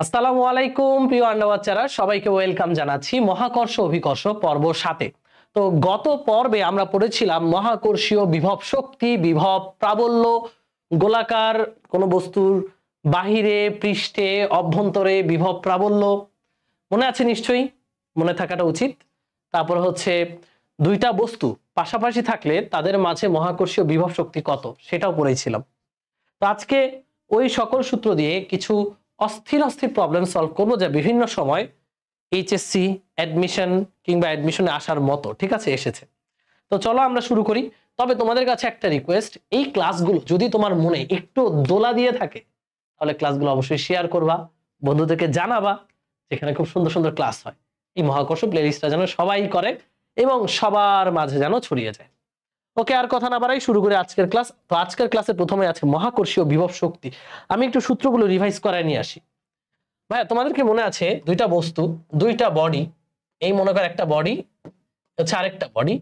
আসসালামু আলাইকুম প্রিয় আন্ডারবাচ্চারা, সবাইকে ওয়েলকাম জানাচ্ছি মহাকর্ষ অভিকর্ষ পর্ব 7-এ। তো গত পর্বে আমরা পড়েছিলাম মহাকর্ষীয় বিভব শক্তি, বিভব প্রাবল্য, গোলাকার কোনো বস্তুর বাহিরে, পৃষ্ঠে, অভ্যন্তরে বিভব প্রাবল্য। মনে আছে নিশ্চয়ই, মনে থাকাটা উচিত। তারপর হচ্ছে দুইটা বস্তু পাশাপাশি থাকলে তাদের মাঝে মহাকর্ষীয় বিভব শক্তি কত, সেটাও পড়েছিলাম। তো আজকে ওই সকল সূত্র দিয়ে কিছু অস্থির অস্থির প্রবলেম সলভ করবো, যা বিভিন্ন সময় এইচএসসি অ্যাডমিশন কিংবা অ্যাডমিশনে আসার মতো, ঠিক আছে, এসেছে। তো চলো আমরা শুরু করি। তবে তোমাদের কাছে একটা রিকোয়েস্ট, এই ক্লাসগুলো যদি তোমার মনে একটু দোলা দিয়ে থাকে তাহলে ক্লাসগুলো অবশ্যই শেয়ার করবা, বন্ধুদেরকে জানাবা, যেখানে খুব সুন্দর সুন্দর ক্লাস হয়। এই মহাকর্ষ প্লেলিস্টটা যেন সবাই করে এবং সবার মাঝে যেন ছড়িয়ে যায়। ওকে, আর কথা না বাড়াই শুরু করে আজকের ক্লাস। তো আজকের ক্লাসে প্রথমে আছে মহাকর্ষীয় বিভব শক্তি। আমি একটু সূত্রগুলো রিভাইজ করায় নিয়ে আসি। ভাইয়া, তোমাদেরকে মনে আছে দুইটা বস্তু, দুইটা বডি, এই মনে কর একটা বডি হচ্ছে আরেকটা বডি,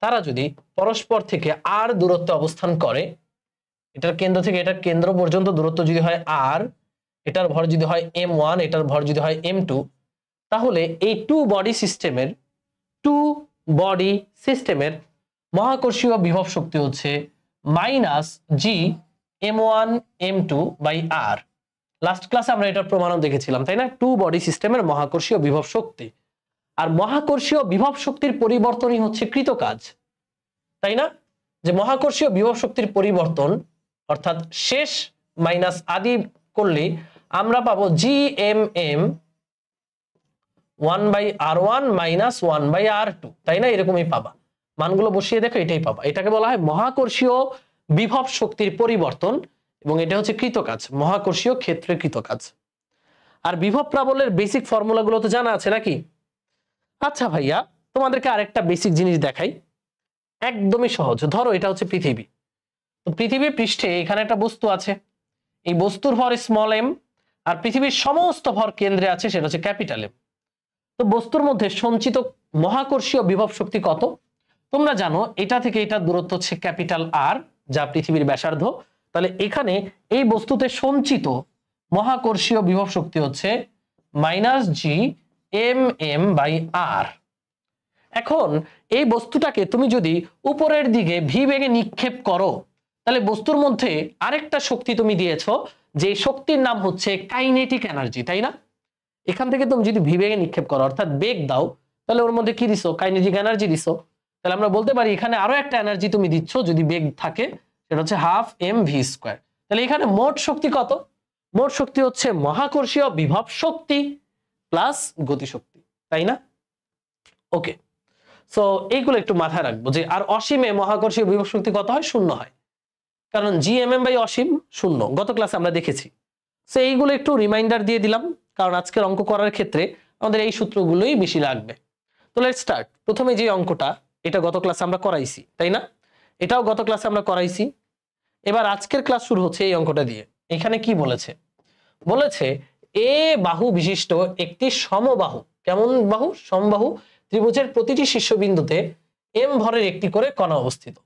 তারা যদি পরস্পর থেকে আর দূরত্বে অবস্থান করে, এটার কেন্দ্র থেকে এটার কেন্দ্র পর্যন্ত দূরত্ব যদি হয় আর, এটার ভর যদি হয় m1, এটার ভর যদি হয় m2, তাহলে এই টু বডি সিস্টেমের মহাকর্ষীয় বিভব শক্তি হচ্ছে -G(m1m2/r)। লাস্ট ক্লাসে আমরা এটার প্রমাণও দেখেছিলাম, তাই না? টু বডি সিস্টেমের মহাকর্ষীয় বিভব শক্তি। আর মহাকর্ষীয় বিভব শক্তির পরিবর্তনই হচ্ছে কৃতকাজ, তাই না? যে মহাকর্ষীয় বিভব শক্তির পরিবর্তন অর্থাৎ শেষ মাইনাস আদি করলে আমরা পাবো Gmm 1/r1 - 1/r2, তাই না? এরকমই পাবা, মানগুলো বসিয়ে দেখো, এটাই পাবা। এটাকে বলা হয় মহাকর্ষীয় বিভব শক্তির পরিবর্তন এবং এটা হচ্ছে কৃতকাজ, মহাকর্ষীয় ক্ষেত্রে কৃতকাজ। আর বিভব প্রাবল্যের বেসিক ফর্মুলাগুলো তো জানা আছে নাকি? আচ্ছা ভাইয়া, তোমাদেরকে আরেকটা বেসিক জিনিস দেখাই, একদমই সহজ। ধরো এটা হচ্ছে পৃথিবী। তো পৃথিবীর পৃষ্ঠে এখানে একটা বস্তু আছে, এই বস্তুর ভর স্মল এম, আর পৃথিবীর সমস্ত ভর কেন্দ্রে আছে, সেটা হচ্ছে ক্যাপিটাল এম। তো বস্তুর মধ্যে সঞ্চিত মহাকর্ষীয় বিভব শক্তি কত? তোমরা জানো এটা থেকে এটা দূরত্ব হচ্ছে ক্যাপিটাল আর, যা পৃথিবীর ব্যাসার্ধ। তাহলে এখানে এই বস্তুতে সঞ্চিত মহাকর্ষীয় বিভব শক্তি হচ্ছে -Gmm/r। এখন এই বস্তুটাকে তুমি যদি উপরের দিকে ভি বেগে নিক্ষেপ করো, তাহলে বস্তুর মধ্যে আরেকটা শক্তি তুমি দিয়েছো, যে শক্তির নাম হচ্ছে কাইনেটিক এনার্জি, তাই না? এখান থেকে তুমি যদি ভি বেগে নিক্ষেপ করো অর্থাৎ বেগ দাও, তাহলে ওর মধ্যে কি দিছো? কাইনেটিক এনার্জি দিছো। তাহলে আমরা বলতে পারি এখানে আরো একটা এনার্জি তুমি দিচ্ছ যদি বেগ থাকে, সেটা হচ্ছে 12 mv²। তাহলে এখানে মোট শক্তি কত? মোট শক্তি হচ্ছে মহাকর্ষীয় বিভব শক্তি প্লাস গতিশক্তি, তাই না? ওকে, সো এইগুলো একটু মাথায় রাখবো যে আর অসীমে মহাকর্ষীয় বিভব শক্তি কত হয়? 0 হয়, কারণ Gmm/অসীম 0, গত ক্লাসে আমরা দেখেছি। সো এইগুলো একটু রিমাইন্ডার দিয়ে দিলাম, কারণ আজকের অঙ্ক করার ক্ষেত্রে আমাদের এই সূত্রগুলোই বেশি লাগবে। তো লেটস স্টার্ট। প্রথমে যে অঙ্কটা, এটা গত ক্লাসে আমরা করাইছি, তাই না? এটাও গত ক্লাসে আমরা করাইছি। এবার আজকের ক্লাস শুরু হচ্ছে এই অঙ্কটা দিয়ে। এখানে কি বলেছে? বলেছে এ বাহু বিশিষ্ট একটি সমবাহু, কেমন বাহু? সমবাহু ত্রিভুজের প্রতিটি শীর্ষবিন্দুতে m ভরের একটি করে কণা অবস্থিত।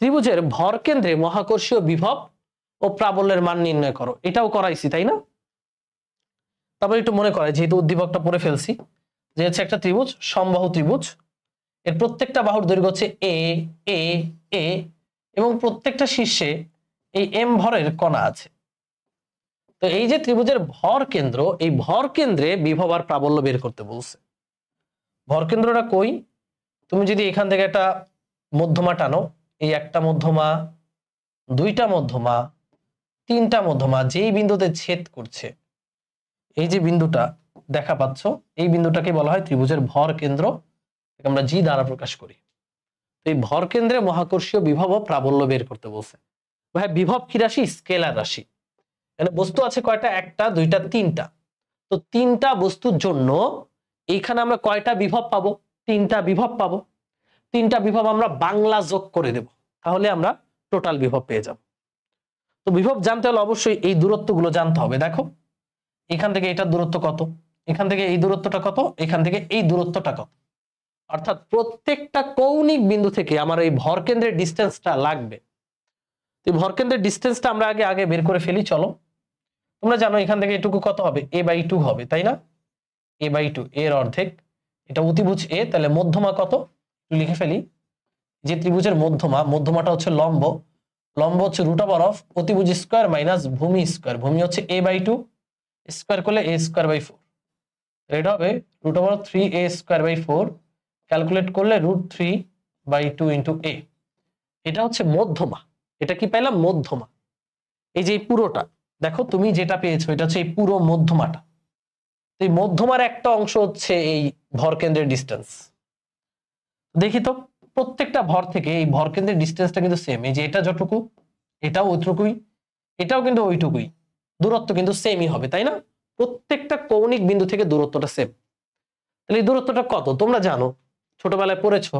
ত্রিভুজের ভর কেন্দ্রে মহাকর্ষীয় বিভব ও প্রাবল্যের মান নির্ণয় করো। এটাও করাইছি, তাই না? তারপর একটু মনে করে, যেহেতু উদ্দীপকটা পড়ে ফেলছি, যে হচ্ছে একটা ত্রিভুজ, সমবাহু ত্রিভুজ, এর প্রত্যেকটা বাহুর দৈর্ঘ্য হচ্ছে এ এ এ এবং প্রত্যেকটা শীর্ষে এই m ভরের কণা আছে। তো এই যে ত্রিভুজের ভর কেন্দ্র, এই ভর কেন্দ্রে বিভব আর প্রাবল্য বের করতে বলছে। ভর কেন্দ্রটা কই? তুমি যদি এখান থেকে একটা মধ্যমা টানো, এই একটা মধ্যমা, দুইটা মধ্যমা, তিনটা মধ্যমা, যেই বিন্দুতে ছেদ করছে, এই যে বিন্দুটা দেখা পাচ্ছ, এই বিন্দুটাকে বলা হয় ত্রিভুজের ভর কেন্দ্র, আমরা জি দ্বারা প্রকাশ করি। এই ভর কেন্দ্রে মহাকর্ষীয় বিভব ও প্রাবল্য বের করতে বলছে। ভাই, বিভব কি রাশি? স্কেলার রাশি। এখানে বস্তু আছে কয়টা? একটা, দুইটা, তিনটা। তো তিনটা বস্তুর জন্য এইখানে আমরা কয়টা বিভব পাবো? তিনটা বিভব পাবো। তিনটা বিভব আমরা বাংলা যোগ করে দেব, তাহলে আমরা টোটাল বিভব পেয়ে যাব। তো বিভব জানতে হলে অবশ্যই এই দূরত্বগুলো জানতে হবে। দেখো এখান থেকে এটার দূরত্ব কত, এখান থেকে এই দূরত্বটা কত, এখান থেকে এই দূরত্বটা কত, অর্থাৎ প্রত্যেকটা কৌণিক বিন্দু থেকে আমার এই ভর কেন্দ্রের ডিস্টেন্সটা লাগবে। তো ভর কেন্দ্রের ডিস্টেন্সটা আমরা আগে বের করে ফেলি। চলো, তোমরা জানো এখান থেকে এটুকু কত হবে, a/2 হবে, তাই না? a/2 এর অর্ধেক, এটা অতিভুজ এ, তাহলে মধ্যমা কত লিখে ফেলি। যে ত্রিভুজের মধ্যমাটা হচ্ছে লম্ব, লম্ব হচ্ছে √of অতিভুজ স্কয়ার মাইনাস ভূমি স্কয়ার, ভূমি হচ্ছে a/2, স্কয়ার করলে a²/4, এটা হবে √3a²/4, ক্যালকুলেট করলে √3/2 ইন্টু a। এটা হচ্ছে মধ্যমা। এটা কি পেলাম? মধ্যমা। এই যে পুরোটা দেখো, তুমি যেটা পেয়েছো এটা হচ্ছে এই পুরো মধ্যমাটা। এই মধ্যমার একটা অংশ হচ্ছে এই ভরকেন্দ্রের ডিস্টেন্স। দেখি তো, প্রত্যেকটা ভর থেকে এই ভরকেন্দ্রের ডিস্টেন্সটা কিন্তু সেম। এই যে এটা যতটুকু, এটাও ওইটুকুই, এটাও কিন্তু ওইটুকুই, দূরত্ব কিন্তু সেমই হবে, তাই না? প্রত্যেকটা কৌণিক বিন্দু থেকে দূরত্বটা সেম। তাহলে এই দূরত্বটা কত তোমরা জানো, ছোটবেলায় পড়েছো।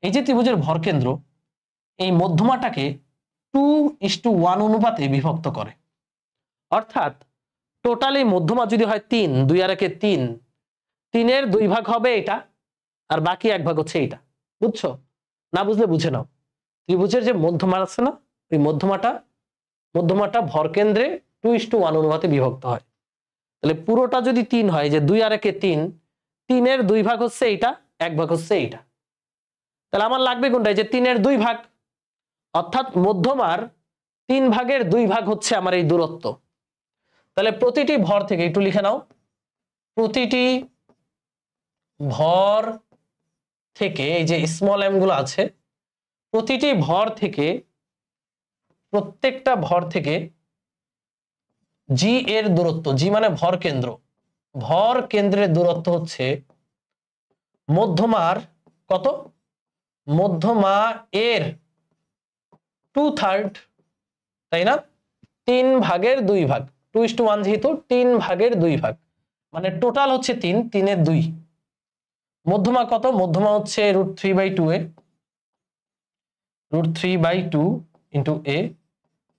এই যে ত্রিভুজের ভরকেন্দ্র এই মধ্যমাটাকে 2:1 অনুপাতে বিভক্ত করে, অর্থাৎ টোটাল এই মধ্যমা যদি হয় 3, 2 আর 1 3, 3-এর 2 ভাগ হবে এটা, আর বাকি 1 ভাগ হচ্ছে এইটা। বুঝছো? না বুঝলে বুঝে নাও। ত্রিভুজের যে মধ্যমা আছে না, ওই মধ্যমাটা ভরকেন্দ্রে 2:1 অনুপাতে বিভক্ত হয়। তাহলে পুরোটা যদি 3 হয়, যে 2 আর 1 3, 3-এর 2 ভাগ হচ্ছে এইটা, 1 ভাগ হচ্ছে এইটা। তাহলে আমার লাগবে কোনটা? যে 3-এর 2 ভাগ, অর্থাৎ মধ্যমার 3 ভাগের 2 ভাগ হচ্ছে আমার এই দূরত্ব। তাহলে প্রতিটি ভর থেকে একটু লিখে নাও, প্রতিটি ভর থেকে এই যে স্মল এম গুলো আছে, প্রতিটি ভর থেকে, প্রত্যেকটা ভর থেকে জি এর দূরত্ব, জি মানে ভর কেন্দ্র, ভর কেন্দ্রের দূরত্ব হচ্ছে মধ্যমার কত? মধ্যমা এর 2/3, তাই না? 3 ভাগের 2 ভাগ, 2:1 যেহেতু 3 ভাগের 2 ভাগ, মানে টোটাল হচ্ছে 3, 3-এর 2। মধ্যমা কত? মধ্যমা হচ্ছে √3/2 এ, √3/2 ইন্টু a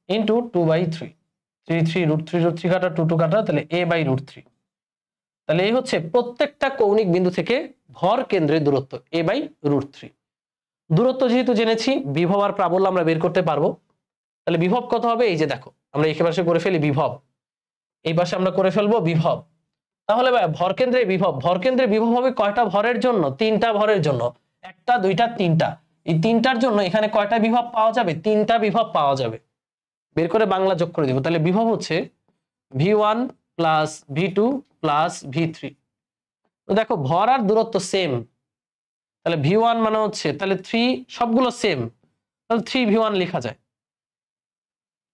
ইন্টু 2/3, 3 √3 কাটা 2 কাটা, তাহলে a/√3। তাহলে এই হচ্ছে প্রত্যেকটা কৌণিক বিন্দু থেকে ভর কেন্দ্রের দূরত্ব a/√3। দূরত্ব যেহেতু জেনেছি, বিভব আর প্রাবল্য আমরা বের করতে পারবো। তাহলে বিভব কত হবে? এই যে দেখো, আমরা এই পাশে করে ফেলি বিভব, এই পাশে আমরা করে ফেলবো বিভব। তাহলে ভাই ভরকেন্দ্রে বিভব হবে কয়টা ভরের জন্য? 3টা ভরের জন্য, 1টা 2টা 3টা। এই 3টার জন্য এখানে কয়টা বিভব পাওয়া যাবে? 3টা বিভব পাওয়া যাবে। বের করে বাংলা যোগ করে দিব। তাহলে বিভব হচ্ছে v1 plus v2 plus v3। তো দেখো ভর আর দূরত্ব সেম, তাহলে v1 মানে হচ্ছে, তাহলে 3 সবগুলো সেম, তাহলে 3v1 লেখা যায়।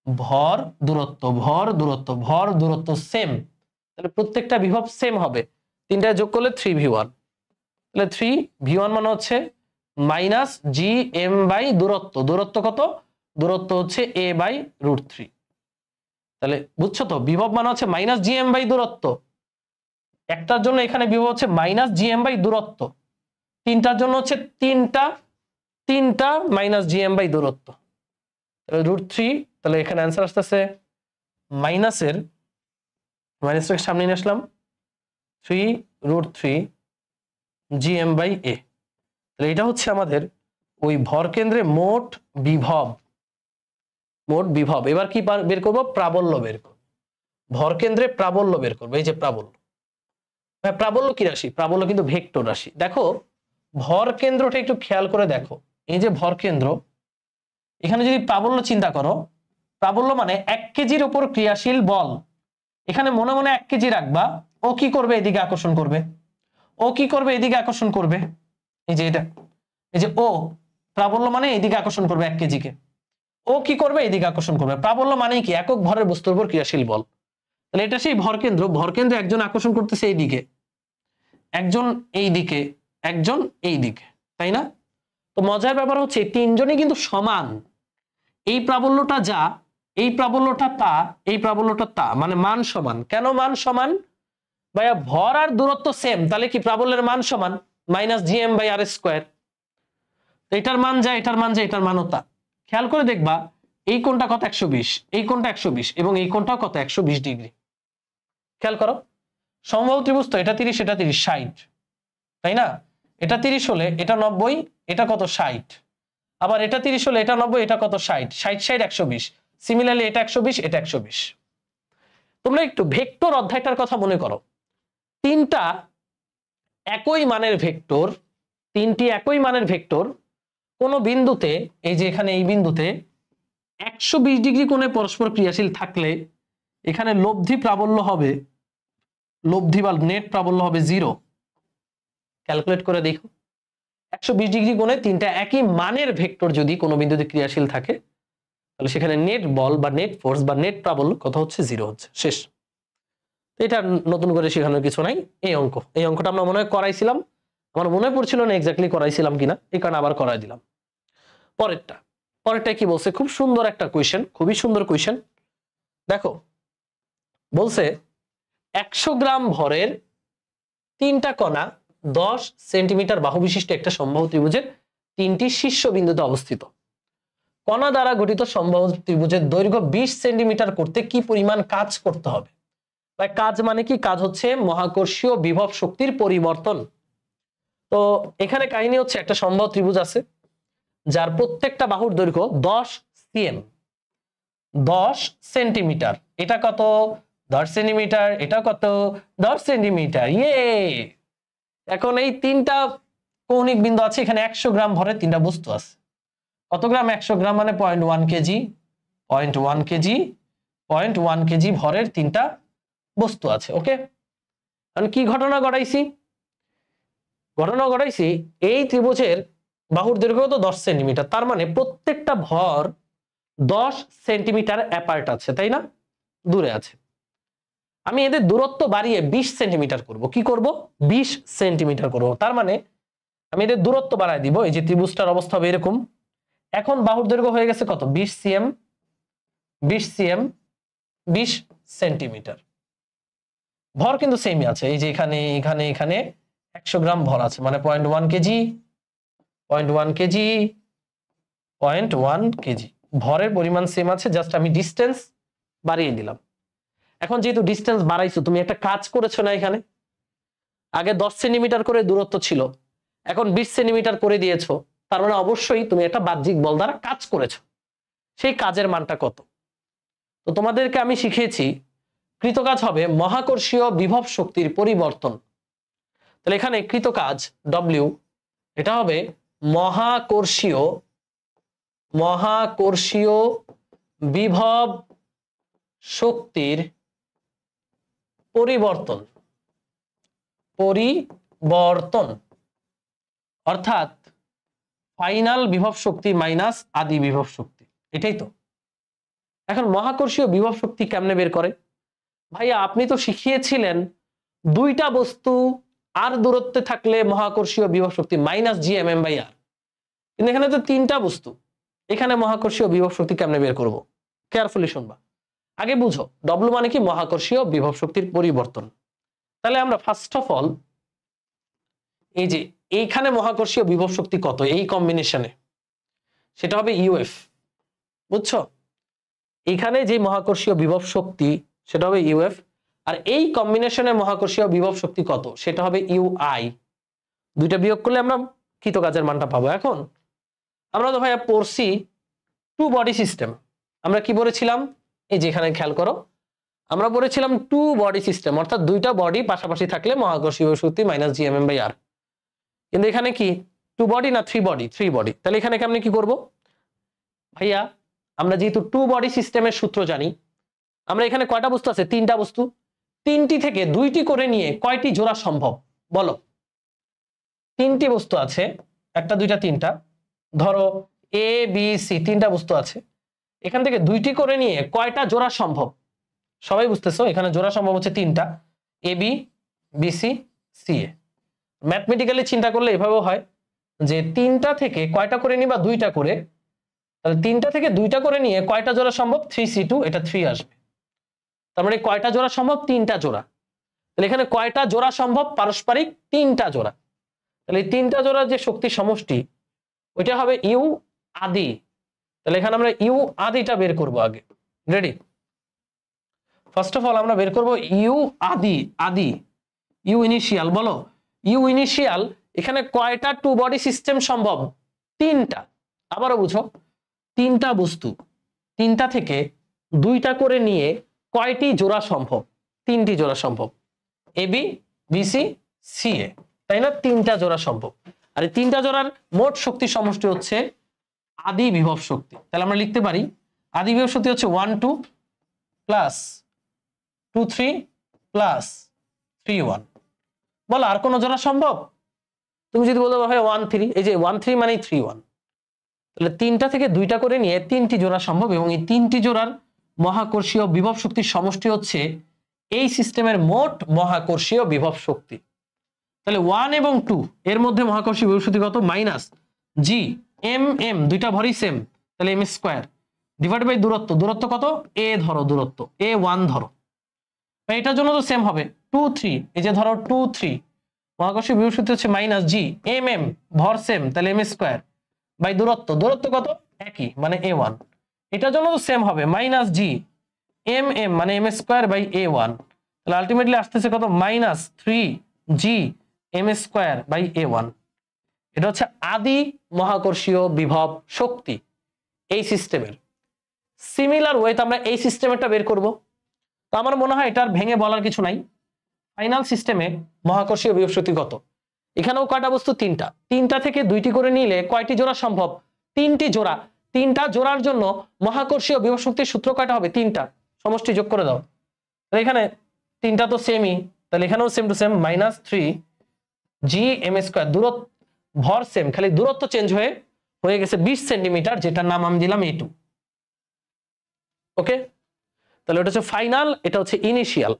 ভর দূরত্ব সেম, তাহলে প্রত্যেকটা বিভব সেম হবে, 3টা যোগ করলে 3v1। তাহলে 3v1 মানে হচ্ছে মাইনাস gm/ দূরত্ব কত? দূরত্ব হচ্ছে a/√3। তাহলে বুঝছো তো, বিভব মানে হচ্ছে মাইনাস gm/ দূরত্ব, একটার জন্য এখানে বিভব হচ্ছে মাইনাস gm/ দূরত্ব, 3টার জন্য হচ্ছে 3টা মাইনাস gm/ দূরত্ব, √3। তাহলে এখানে অ্যান্সার আসতেছে মাইনাসের, মাইনাসটাকে সামনে নিয়ে আসলাম, 3√3 gm/a। তাহলে এটা হচ্ছে আমাদের ওই ভরকেন্দ্রে মোট বিভব। এবার কি বের করব? প্রাবল্য বের করব। ভরকেন্দ্রে প্রাবল্য বের করবো। এই যে প্রাবল্য, প্রাবল্য কি রাশি? প্রাবল্য কিন্তু ভেক্টর রাশি। দেখো ভরকেন্দ্রটা একটু খেয়াল করে দেখো, এই যে ভরকেন্দ্র, এখানে যদি প্রাবল্য চিন্তা করো, প্রাবল্য মানে 1 কেজির উপর ক্রিয়াশীল বল। এখানে মনে মনে 1 কেজি রাখবা, ও কি করবে? এদিকে আকর্ষণ করবে। এই যে এটা, এই যে ও, প্রাবল্য মানে এদিকে আকর্ষণ করবে 1 কেজিকে, ও কি করবে? এদিকে আকর্ষণ করবে। প্রাবল্য মানে কি? একক ভরের বস্তুর উপর ক্রিয়াশীল বল। তাহলে এটা সেই ভরকেন্দ্র একজন আকর্ষণ করতেছে এইদিকে, একজন এইদিকে, একজন এইদিকে, তাই না? তো মজার ব্যাপার হচ্ছে 3জনই কিন্তু সমান। এই প্রাবল্যটা যা, এই প্রাবল্যটা তা, এই প্রাবল্যটা তা, মানে মান সমান। কেন মান সমান? ভাইয়া ভর আর দূরত্ব সেম, তাহলে কি প্রাবল্যের মান সমান, মাইনাস gm/r²। এটার মান যা, এটার মান যা, এটার মানও তা। খেয়াল করে দেখবা এই কোণটা কত? 120, এই কোণটা 120, এবং এই কোণটাও কত? 120 ডিগ্রি। খেয়াল করো, সমবাহু ত্রিভুজ তো, এটা 30, এটা 30, 60, তাই না? এটা 30 হলে এটা 90, এটা কত? 60। আবার এটা 30 হলে এটা 90, এটা কত? 60, 60 60 120। সিমিলারলি এটা 120, এটা 120। তোমরা একটু ভেক্টর অধ্যায়টার কথা মনে করো, তিনটা একই মানের ভেক্টর, তিনটি একই মানের ভেক্টর কোন বিন্দুতে, এই যে এখানে এই বিন্দুতে 120 ডিগ্রি কোণে পরস্পর ক্রিয়াশীল থাকলে এখানে লব্ধি প্রাবল্য হবে, লব্ধি বা নেট প্রাবল্য হবে 0। ক্যালকুলেট করে দেখো, 120 ডিগ্রি কোণে তিনটা একই মানের ভেক্টর যদি কোনো বিন্দুতে ক্রিয়াশীল থাকে তাহলে সেখানে নেট বল বা নেট ফোর্স বা নেট প্রাবল্য কত হচ্ছে? 0 হচ্ছে। শেষ। এটা নতুন করে শেখানোর কিছু নাই। এই অঙ্কটা আমরা মনে হয় করাইছিলাম, আমার মনে পড়ছিল না এক্স্যাক্টলি করাইছিলাম কিনা, এই কারণে আবার করাই দিলাম। পরেরটা কি বলছে? খুব সুন্দর একটা কোয়েশ্চেন, খুবই সুন্দর কোয়েশ্চেন। দেখো বলছে 100 গ্রাম ভরের তিনটা কণা 10 সেন্টিমিটার বাহু বিশিষ্ট একটা সমবাহু ত্রিভুজের তিনটি শীর্ষবিন্দুতে অবস্থিত। কণা দ্বারা গঠিত সমবাহু ত্রিভুজের দৈর্ঘ্য 20 সেন্টিমিটার করতে কি পরিমাণ কাজ করতে হবে? কাজ মানে কি? কাজ হচ্ছে মহাকর্ষীয় বিভব শক্তির পরিবর্তন। তো এখানে কাহিনী হচ্ছে একটা সমবাহু ত্রিভুজ আছে যার প্রত্যেকটা বাহুর দৈর্ঘ্য 10 cm, 10 সেন্টিমিটার। এটা কত? 10 সেন্টিমিটার। এটা কত? 10 সেন্টিমিটার। ইয়ে, এখন এই তিনটা কৌণিক বিন্দু আছে, এখানে 100 গ্রাম ভরের তিনটা বস্তু আছে। কত গ্রাম? 100 গ্রাম মানে 0.1 কেজি, 0.1 কেজি, 0.1 কেজি ভরের তিনটা বস্তু আছে। ওকে, এখন কি ঘটনা ঘটাইছি? এই ত্রিভুজের বাহুর দৈর্ঘ্য তো 10 সেন্টিমিটার, তার মানে প্রত্যেকটা ভর 10 সেন্টিমিটার অ্যাপার্ট আছে, তাই না? দূরে আছে। আমি এদের দূরত্ব বাড়িয়ে 20 সেন্টিমিটার করব। কি করব? 20 সেন্টিমিটার করব। তার মানে আমি এদের দূরত্ব বাড়ায় দিব। এই যে ত্রিভুজটার অবস্থা হবে এরকম। এখন বাহুর দৈর্ঘ্য হয়ে গেছে কত? 20 cm, 20 cm, 20 সেন্টিমিটার। ভর কিন্তু সেমই আছে। এই যে এখানে এখানে এখানে 100 গ্রাম ভর আছে, মানে 0.1 কেজি, 0.1 কেজি, 0.1 কেজি। ভরের পরিমাণ সেম আছে, জাস্ট আমি ডিস্টেন্স বাড়িয়ে দিলাম। এখন যেহেতু ডিস্টেন্স বাড়াইছো, তুমি একটা কাজ করেছো না? এখানে আগে 10 সেন্টিমিটার করে দূরত্ব ছিল, এখন 20 সেন্টিমিটার করে দিয়েছো, তার মানে অবশ্যই তুমি একটা বাহ্যিক বল দ্বারা কাজ করেছো। সেই কাজের মানটা কত? তো তোমাদেরকে আমি শিখিয়েছি কৃতকাজ হবে মহাকর্ষীয় বিভব শক্তির পরিবর্তন। তাহলে এখানে কৃতকাজ W, এটা হবে মহাকর্ষীয় বিভব শক্তির পরিবর্তন, অর্থাৎ ফাইনাল বিভব শক্তি মাইনাস আদি বিভব শক্তি, এটাই তো। এখন মহাকর্ষীয় বিভব শক্তি কেমনে বের করে? ভাইয়া আপনি তো শিখিয়েছিলেন দুইটা বস্তু আর দূরত্বে থাকলে মহাকর্ষীয় বিভব শক্তি মাইনাস gmm/r, কিন্তু এখানে তো তিনটা বস্তু, এখানে মহাকর্ষীয় বিভব শক্তি কেমনে বের করব? কেয়ারফুলি শুনবা। আগে বুঝো W মানে কি? মহাকর্ষীয় বিভব শক্তির পরিবর্তন। তাহলে আমরা ফার্স্ট অফ অল এই যে এইখানে মহাকর্ষীয় বিভব শক্তি কত এই কম্বিনেশনে, সেটা হবে UF, বুঝছো? এইখানে যে মহাকর্ষীয় বিভব শক্তি সেটা হবে UF, আর এই কম্বিনেশনে মহাকর্ষীয় বিভব শক্তি কত সেটা হবে UI। দুইটা বিয়োগ করলে আমরা কৃতকাজের মানটা পাবো। এখন আমরা তো ভাইয়া পড়ছি টু বডি সিস্টেম। আমরা কি পড়েছিলাম? এই যে এখানে খেয়াল করো, আমরা পড়েছিলাম টু বডি সিস্টেম, অর্থাৎ দুইটা বডি পাশাপাশি থাকলে মহাকর্ষীয় শক্তি মাইনাস gmm/r। কিন্তু এখানে কি টু বডি না থ্রি বডি? Three body. তাহলে এখানে কেমনে কি করব? ভাইয়া আমরা যেহেতু টু বডি সিস্টেমের সূত্র জানি, আমরা এখানে কয়টা বস্তু আছে? তিনটা বস্তু। তিনটি থেকে দুইটি করে নিয়ে কয়টি জোড়া সম্ভব বলো? তিনটি বস্তু আছে, একটা দুইটা তিনটা, ধরো A B C তিনটা বস্তু আছে, এখান থেকে দুইটি করে নিয়ে কয়টা জোড়া সম্ভব? সবাই বুঝতেছো এখানে জোড়া সম্ভব হচ্ছে তিনটা, AB, BC, CA। ম্যাথমেটিক্যালি চিন্তা করলে এভাবেও হয় যে তিনটা থেকে কয়টা করে নিবা? দুইটা করে। তাহলে তিনটা থেকে দুইটা করে নিয়ে কয়টা জোড়া সম্ভব? 3C2, এটা 3 আসবে। তার মানে কয়টা জোড়া সম্ভব? তিনটা জোড়া। তাহলে এখানে কয়টা জোড়া সম্ভব? পারস্পরিক তিনটা জোড়া। তাহলে এই তিনটা জোড়ার যে শক্তি সমষ্টি ওইটা হবে ইউ আদি। তাহলে এখানে আমরা ইউ আদিটা বের করব আগে। রেডি? ফার্স্ট অফ অল আমরা বের করব ইউ আদি, ইউ ইনিশিয়াল। বলো ইউ ইনিশিয়াল এখানে কয়টা টু বডি সিস্টেম সম্ভব? তিনটা। আবারও বুঝো, তিনটা বস্তু, তিনটা থেকে দুইটা করে নিয়ে কয়টি জোড়া সম্ভব? তিনটি জোড়া সম্ভব। এবি, বিসি, সিএ, তাই না? তিনটা জোড়া সম্ভব। আর এই তিনটা জোড়ার মোট শক্তি সমষ্টি হচ্ছে আদি বিভব শক্তি। তাহলে আমরা লিখতে পারি আদি বিভব শক্তি হচ্ছে 1 2 প্লাস 2 3 প্লাস 3 1। বলো আর কোন জোড়া সম্ভব? তুমি যদি বলো ভাই 1 3, এই যে 1 3 মানে 3 1, তাহলে তিনটা থেকে দুইটা করে নিয়ে তিনটি জোড়া সম্ভব, এবং এই তিনটি জোড়ার মহাকর্ষীয় বিভব শক্তির সমষ্টি হচ্ছে এই সিস্টেমের মোট মহাকর্ষীয় বিভব শক্তি। তাহলে 1 এবং 2 এর মধ্যে মহাকর্ষীয় বিভব শক্তি কত? মাইনাস জি এম এম, দুইটা ভরই সেম, তাহলে এম স্কয়ার ডিভাইড বাই দূরত্ব। দূরত্ব কত? এ ধরো, দূরত্ব এ 1 ধরো, এটার জন্য তো সেম হবে 2 3, এই যে ধরো 2 3, মহাকর্ষীয় বিভব শক্তি হচ্ছে মাইনাস জি এম এম, ভর সেম, তাহলে এম স্কয়ার বাই দূরত্ব। দূরত্ব কত? একই, মানে এ 1, এটার জন্য তো সেম হবে মাইনাস জি এম এম, মানে এম স্কয়ার বাই এ 1, তাহলে আলটিমেটলি আসতেছে কত? Minus 3 G M square by A 1। এটা হচ্ছে আদি মহাকর্ষীয় বিভব শক্তি এই সিস্টেমের। সিমিলার ওয়েতে আমরা এই সিস্টেমেরটা বের করব। তো আমার মনে হয় এটার ভেঙে বলার কিছু নাই। ফাইনাল সিস্টেমে মহাকর্ষীয় বিভব শক্তি কত? এখানেও কয়টা বস্তু? তিনটা। তিনটা থেকে দুইটি করে নিলে কয়টি জোড়া সম্ভব? তিনটি জোড়া। তিনটা জোড়ার জন্য মহাকর্ষীয় বিভব শক্তির সূত্র কয়টা হবে? তিনটা। সমষ্টি যোগ করে দাও। তাহলে এখানে তিনটা তো সেমই, তাহলে এখানেও same to same, minus 3 G M square. দূরত্ব, ভর সেম, খালি দূরত্ব চেঞ্জ হয়ে গেছে 20 সেন্টিমিটার, যেটার নাম আমি দিলাম A2। ওকে, তাহলে ওটা হচ্ছে ফাইনাল, এটা হচ্ছে ইনিশিয়াল।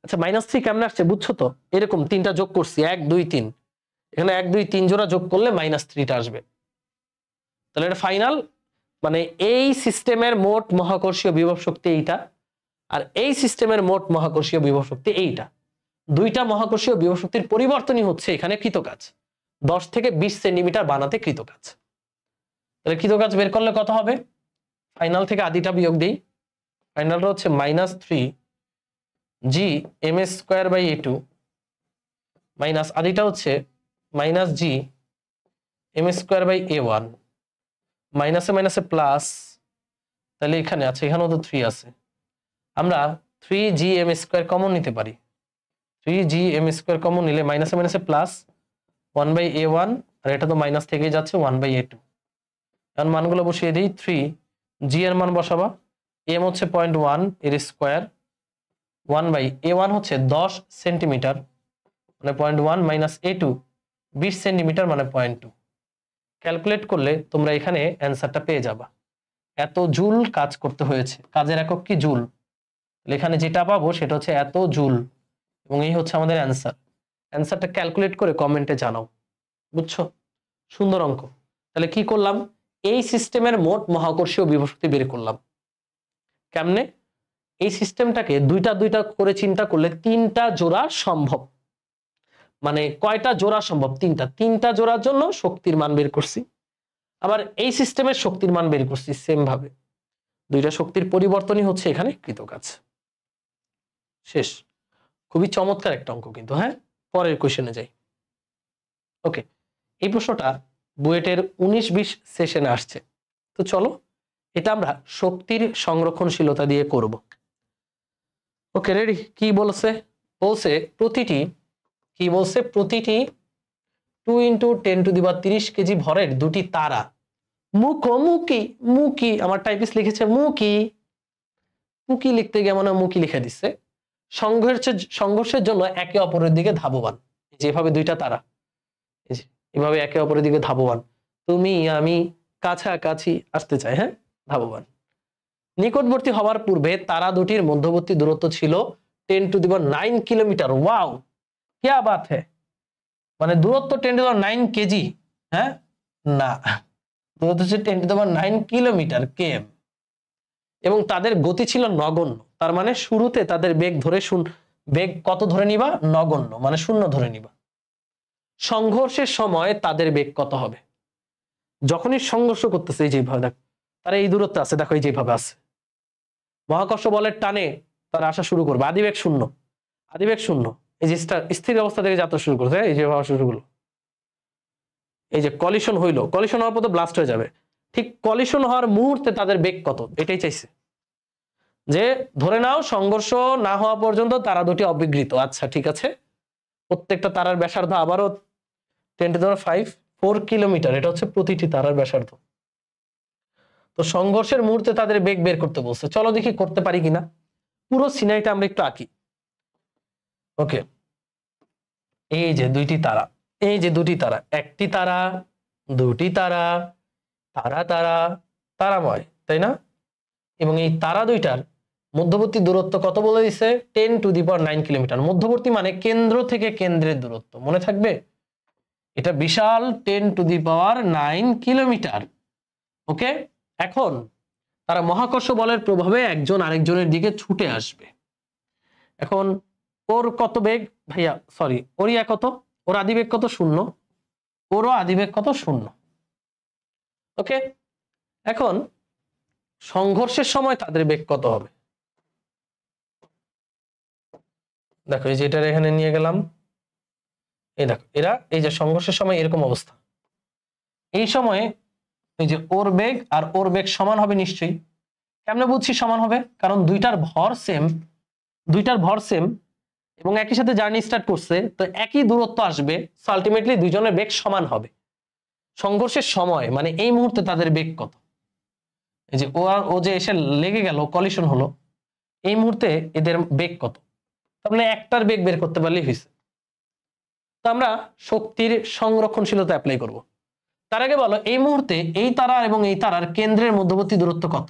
আচ্ছা, মাইনাস 3 কেমন আসছে বুঝছো তো? এরকম তিনটা যোগ করছি, 1 2 3, এখানে 1 2 3 জোড়া যোগ করলে মাইনাস 3টা আসবে। তাহলে এটা ফাইনাল, মানে এই সিস্টেমের মোট মহাকর্ষীয় বিভব শক্তি এইটা, আর এই সিস্টেমের মোট মহাকর্ষীয় বিভব শক্তি এইটা। দুইটা মহাকর্ষীয় বিভব শক্তির পরিবর্তনই হচ্ছে এখানে কৃতকাজ। 10 থেকে 20 সেন্টিমিটার বানাতে কৃতকাজ। তাহলে কৃতকাজ বের করলে কত হবে? ফাইনাল থেকে আদিটা বিয়োগ দিই। ফাইনালটা হচ্ছে minus 3 G M square by A 2, minus আদিটা হচ্ছে minus G M square by A 1, মাইনাসে মাইনাসে প্লাস, তাহলে এখানে আছে, এখানেও তো 3 আছে, আমরা 3 জি এম স্কয়ার কমন নিতে পারি। 3 জি এম স্কয়ার কমন নিলে মাইনাসে মাইনাসে প্লাস 1 বাই এ 1, আর এটা তো মাইনাস থেকে যাচ্ছে 1 বাই এ 2। এখন মানগুলো বসিয়ে দিই। 3 জি এর মান বসাবা, এম হচ্ছে 0.1 এর স্কয়ার, 1 বাই এ 1 হচ্ছে 10 সেন্টিমিটার, মানে 0.1 মাইনাস এ 2 20 সেন্টিমিটার, মানে 0.2। ক্যালকুলেট করলে তোমরা এখানে অ্যান্সারটা পেয়ে যাবা। এত জুল কাজ করতে হয়েছে, কাজের একক কি? জুল। এখানে যেটা পাবো সেটা হচ্ছে এত জুল, এবং এই হচ্ছে আমাদের অ্যান্সার। অ্যান্সারটা ক্যালকুলেট করে কমেন্টে জানাও, বুঝছো? সুন্দর অঙ্ক। তাহলে কি করলাম? এই সিস্টেমের মোট মহাকর্ষীয় বিভব শক্তি বের করলাম। কেমনে? এই সিস্টেমটাকে দুইটা দুইটা করে চিন্তা করলে তিনটা জোড়া সম্ভব। মানে কয়টা জোড়া সম্ভব? তিনটা। তিনটা জোড়ার জন্য শক্তির মান বের করছি, আবার এই সিস্টেমের শক্তির মান বের করছি সেম ভাবে। দুইটা শক্তির পরিবর্তনই হচ্ছে এখানে কৃতকাজ। শেষ। খুবই চমৎকার একটা অঙ্ক কিন্তু। হ্যাঁ, পরের কোশ্চেনে যাই। ওকে, এই প্রশ্নটা বুয়েটের 19-20 সেশনে আসছে। তো চলো, এটা আমরা শক্তির সংরক্ষণশীলতা দিয়ে করব। ওকে, রেডি? কি বলছে? বলছে প্রতিটি 2 × 10⁻³ কেজি ভরের দুটি তারা মুখোমুখি, আমার টাইপিস্ট লিখেছে মুখি লিখতে গিয়ে মনে মুখি লিখে দিচ্ছে, সংঘর্ষের জন্য একে অপরের দিকে ধাবমান। যেভাবে দুইটা তারা এভাবে একে অপরের দিকে ধাবমান, তুমি আমি কাছাকাছি আসতে চাই, হ্যাঁ, ধাবমান। নিকটবর্তী হওয়ার পূর্বে তারা দুটির মধ্যবর্তী দূরত্ব ছিল 10⁹ কিলোমিটার। ওয়াও, क्या बात है! মানে দূরত্ব 10⁹ কেজি? হ্যাঁ, না, দূরত্ব হচ্ছে 10⁹ কিলোমিটার, কেএম। এবং তাদের গতি ছিল নগণ্য। তার মানে শুরুতে তাদের বেগ ধরে বেগ কত ধরে নিবা? নগণ্য, মানে 0 ধরে নিবা। সংঘর্ষের সময় তাদের বেগ কত হবে? যখনই সংঘর্ষ করতেছে, এই যেভাবে দেখো তারা এই দূরত্বে আছে, দেখো এই যেভাবে আছে, মহাকর্ষ বলের টানে তারা আসা শুরু করবে। আদিবেগ 0, আদিবেগ 0, এই যে স্থির অবস্থা থেকে যাত্রা শুরু করছে, এই যে ভাবা শুরু হলো, এই যে কলিশন হইলো, কলিশন হওয়ার পর তো ব্লাস্ট হয়ে যাবে। ঠিক কলিশন হওয়ার মুহূর্তে তাদের বেগ কত, এটাই চাইছে। যে ধরে নাও সংঘর্ষ না হওয়া পর্যন্ত তারা দুটি অবিঘ্নিত। আচ্ছা ঠিক আছে, প্রত্যেকটা তারার ব্যাসার্ধ আবারও 10⁵ 4 কিলোমিটার, এটা হচ্ছে প্রতিটি তারার ব্যাসার্ধ। তো সংঘর্ষের মুহূর্তে তাদের বেগ বের করতে বলছে, চলো দেখি করতে পারি কিনা। পুরো সিনারিটা আমরা একটু আঁকি। ওকে, এই যে দুইটি তারা, এই যে দুটি তারা, একটি তারা, দুটি তারা, তারা তারা, তারাময়, তাই না? এবং এই তারা দুইটার মধ্যবর্তী দূরত্ব কত বলে দিছে? 10⁹ কিলোমিটার। মধ্যবর্তী মানে কেন্দ্র থেকে কেন্দ্রের দূরত্ব, মনে থাকবে এটা বিশাল 10⁹ কিলোমিটার। ওকে, এখন তারা মহাকর্ষ বলের প্রভাবে একজন আরেকজনের দিকে ছুটে আসবে। এখন ওর কত বেগ ভাইয়া, সরি ওর ইয়া কত, ওর আদিবেগ কত? 0। ওরও আদিবেগ কত? 0। ওকে, এখন সংঘর্ষের সময় তাদের বেগ কত হবে? দেখো এই যে এটা এখানে নিয়ে গেলাম, এই দেখো এরা এই যে সংঘর্ষের সময় এরকম অবস্থা, এই সময়ে এই যে ওর বেগ আর ওর বেগ সমান হবে নিশ্চয়ই। কেমনে বুঝছি সমান হবে? কারণ দুইটার ভর সেম, দুইটার ভর সেম এবং একই সাথে জার্নি স্টার্ট করছে, তো একই দূরত্ব আসবে, সো আলটিমেটলি দুইজনের বেগ সমান হবে। সংঘর্ষের সময় মানে এই মুহূর্তে তাদের বেগ কত? এই যে ও যে এসে লেগে গেল, কলিশন হলো, এই মুহূর্তে এদের বেগ কত? তার মানে একটার বেগ বের করতে পারলেই হয়েছে। তো আমরা শক্তির সংরক্ষণশীলতা অ্যাপ্লাই করব। তার আগে বলো এই মুহূর্তে এই তারা এবং এই তারার কেন্দ্রের মধ্যবর্তী দূরত্ব কত?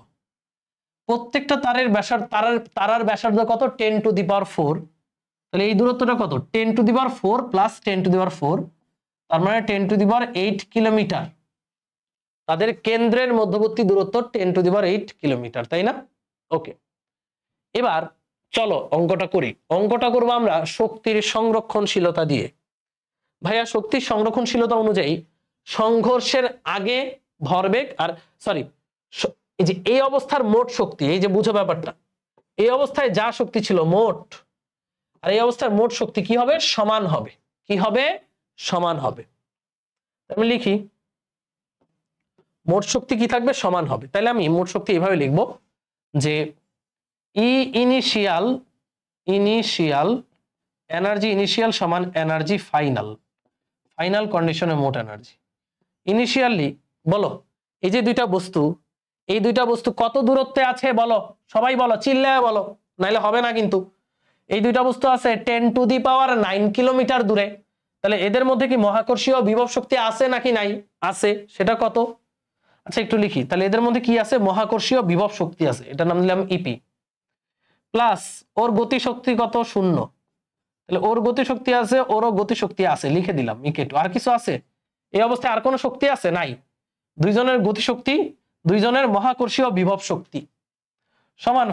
প্রত্যেকটা তারার ব্যাসার্ধ কত? 10⁴। তাহলে এই দূরত্বটা কত? 10⁴ প্লাস 10⁴, তার মানে 10⁸ কিলোমিটার। তাদের কেন্দ্রের মধ্যবর্তী দূরত্ব 10⁸ কিলোমিটার, তাই না? ওকে, এবার চলো অঙ্কটা করি। অঙ্কটা করবো আমরা শক্তির সংরক্ষণশীলতা দিয়ে। ভাইয়া শক্তির সংরক্ষণশীলতা অনুযায়ী সংঘর্ষের আগে ভরবেগ আর সরি এই যে এই অবস্থার মোট শক্তি, এই যে বুঝো ব্যাপারটা, এই অবস্থায় যা শক্তি ছিল মোট, আর এই অবস্থার মোট শক্তি কি হবে? সমান হবে। কি হবে? সমান হবে। আমি লিখি মোট শক্তি কি থাকবে? সমান হবে। তাহলে আমি মোট শক্তি এভাবে লিখবো যে ই ইনিশিয়াল এনার্জি ইনিশিয়াল সমান এনার্জি ফাইনাল কন্ডিশনে মোট এনার্জি। ইনিশিয়ালি বলো এই যে দুইটা বস্তু, এই দুইটা বস্তু কত দূরত্বে আছে বলো, সবাই বলো, চিল্লায় বলো, নাইলে হবে না কিন্তু। এই দুইটা বস্তু আছে 10⁹ কিলোমিটার দূরে। তাহলে এদের মধ্যে কি মহাকর্ষীয় বিভব শক্তি আছে নাকি নাই? আছে। সেটা কত? আচ্ছা একটু লিখি, তাহলে এদের মধ্যে কি আছে? মহাকর্ষীয় বিভব শক্তি আছে, এটা নাম দিলাম ইপি, প্লাস ওর গতি শক্তি কত? 0। তাহলে ওর গতি শক্তি আছে, ওরও গতি শক্তি আছে, লিখে দিলাম ইকে2। আর কিছু আছে এই অবস্থায়? আর কোনো শক্তি আছে? নাই। দুইজনের গতি শক্তি, দুইজনের মহাকর্ষীয় বিভব শক্তি সমান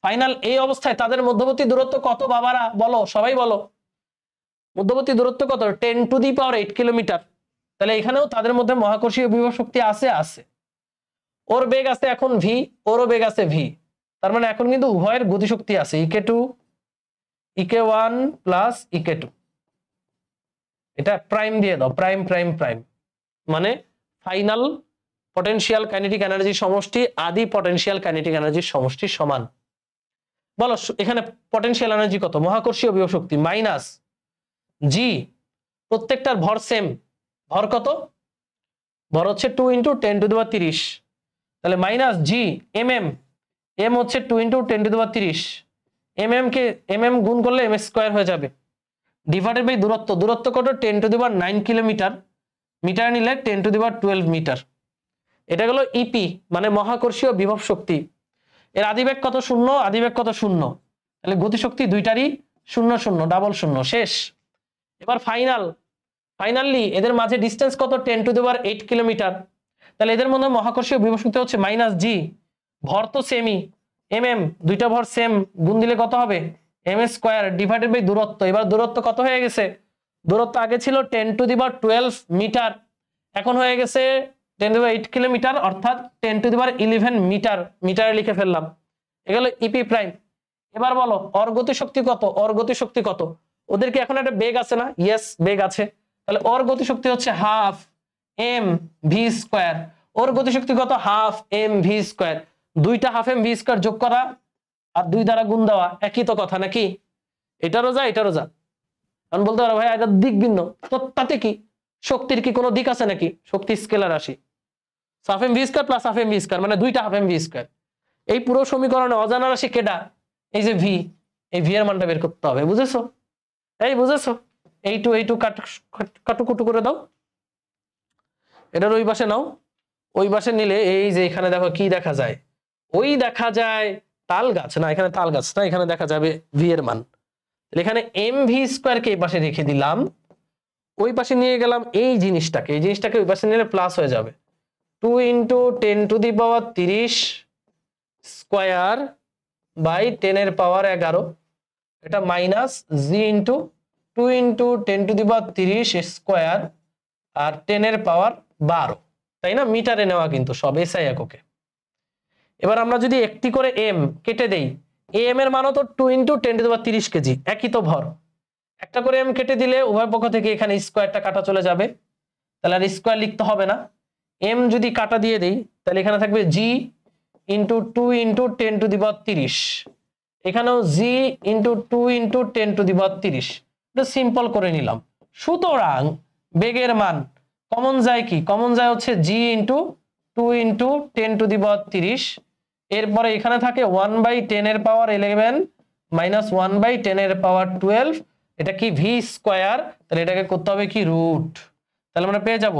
ফাইনাল এই অবস্থায় তাদের মধ্যবর্তী দূরত্ব কত বাবারা? বলো, সবাই বলো, মধ্যবর্তী দূরত্ব কত? 10⁸ কিলোমিটার। তাহলে এখানেও তাদের মধ্যে মহাকর্ষীয় বিভব শক্তি আছে। ওর বেগ আছে এখন ভি, ওরও বেগ আছে ভি, তার মানে এখন কিন্তু উভয়ের গতিশক্তি আছে ইকে2 ইকে1 প্লাস ইকে2। এটা প্রাইম দিয়ে দাও, প্রাইম মানে ফাইনাল পটেনশিয়াল কাইনেটিক এনার্জি সমষ্টি আদি পটেনশিয়াল কাইনেটিক এনার্জির সমষ্টি সমান। বলো এখানে পটেনশিয়াল এনার্জি কত? মহাকর্ষীয় বিভব শক্তি মাইনাস জি, প্রত্যেকটার ভর সেম, ভর কত? ভর হচ্ছে 2 × 10⁻30, তাহলে মাইনাস জি এম হচ্ছে 2 × 10⁻30, এম গুণ করলে m² হয়ে যাবে, ডিভাইডেড বাই দূরত্ব কত? 10⁹ কিলোমিটার, মিটার নিলে 10⁻12 মিটার। এটা গেল ইপি মানে মহাকর্ষীয় বিভব শক্তি। এর আদিবেগ কত? 0। আদিবেগ কত? 0। তাহলে গতিশক্তি দুইটারই 0 ডাবল 0 শেষ। এবার ফাইনালি এদের মাঝে ডিস্টেন্স কত? 10⁸ কিলোমিটার। তাহলে এদের মধ্যে মহাকর্ষীয় বিভব শক্তি হচ্ছে মাইনাস জি, ভর তো সেমই দুইটা ভর সেম, গুণ দিলে কত হবে? m² ডিভাইডেড বাই দূরত্ব। এবার দূরত্ব কত হয়ে গেছে? দূরত্ব আগে ছিল 10⁻12 মিটার, এখন হয়ে গেছে 10⁸ কিলোমিটার, অর্থাৎ 10⁻11 মিটারে লিখে ফেললাম। এগুলো ইপি প্রাইম। এবার বলো ওর গতিশক্তি কত? ওদের কি এখন একটা বেগ আছে না? ইয়েস, বেগ আছে। তাহলে ওর গতিশক্তি হচ্ছে ½ mv²। ওর গতিশক্তি কত? ½ mv²। দুইটা হাফ এম ভি স্কয়ার যোগ করা আর 2 দ্বারা গুণ দেওয়া একই তো কথা নাকি? এটারও যা এটারও যা। আমি বলতে পারো ভাই এটা দিক ভিন্ন, তো তাতে কি? শক্তির কি কোনো দিক আছে নাকি? শক্তি স্কেলার রাশি। Half M V square plus half M V square মানে দুইটা হাফ এম ভি স্কয়ার। এই পুরো সমীকরণে অজানা রাশি কেডা? এই যে ভি, এই ভি এর মানটা বের করতে হবে। বুঝেছো? এই বুঝেছো? এই টু কাটুকুটু করে দাও, এটার ওই পাশে নাও। ওই পাশে নিলে এই যে এখানে দেখো কি দেখা যায়, ওই দেখা যায় তাল গাছ, না এখানে তাল গাছ না, এখানে দেখা যাবে ভি এর মান। এখানে এম ভি স্কয়ারকে এই পাশে রেখে দিলাম, ওই পাশে নিয়ে গেলাম এই জিনিসটাকে ওই পাশে নিলে প্লাস হয়ে যাবে 2 × 10⁻³ স্কয়ার বাই 10⁻11, এটা মাইনাস জি ইন্টু 2 × 10⁻³ স্কয়ার আর 10⁻12, তাই না? মিটারে নেওয়া কিন্তু সব এসআই এককে। এবার আমরা যদি একটি করে এম কেটে দেই, এম এর মানও তো 2 × 10⁻³ কেজি, একই তো ভর। একটা করে এম কেটে দিলে উভয় পক্ষ থেকে এখানে স্কয়ারটা কাটা চলে যাবে, তাহলে আর স্কয়ার লিখতে হবে না। এম যদি কাটা দিয়ে দেই তাহলে এখানে থাকবে জি ইন্টু 2 × 10⁻³০, এখানেও জি ইন্টু 2 × 10⁻³ এটা সিম্পল করে নিলাম। সুতরাং বেগের মান কমন যায় কি? কমন যায় হচ্ছে জি ইন্টু 2 × 10⁻³ এরপরে এখানে থাকে 1/10⁻11 মাইনাস 1/10⁻12, এটা কি ভি স্কয়ার, তাহলে এটাকে করতে হবে কি রুট। তাহলে আমরা পেয়ে যাব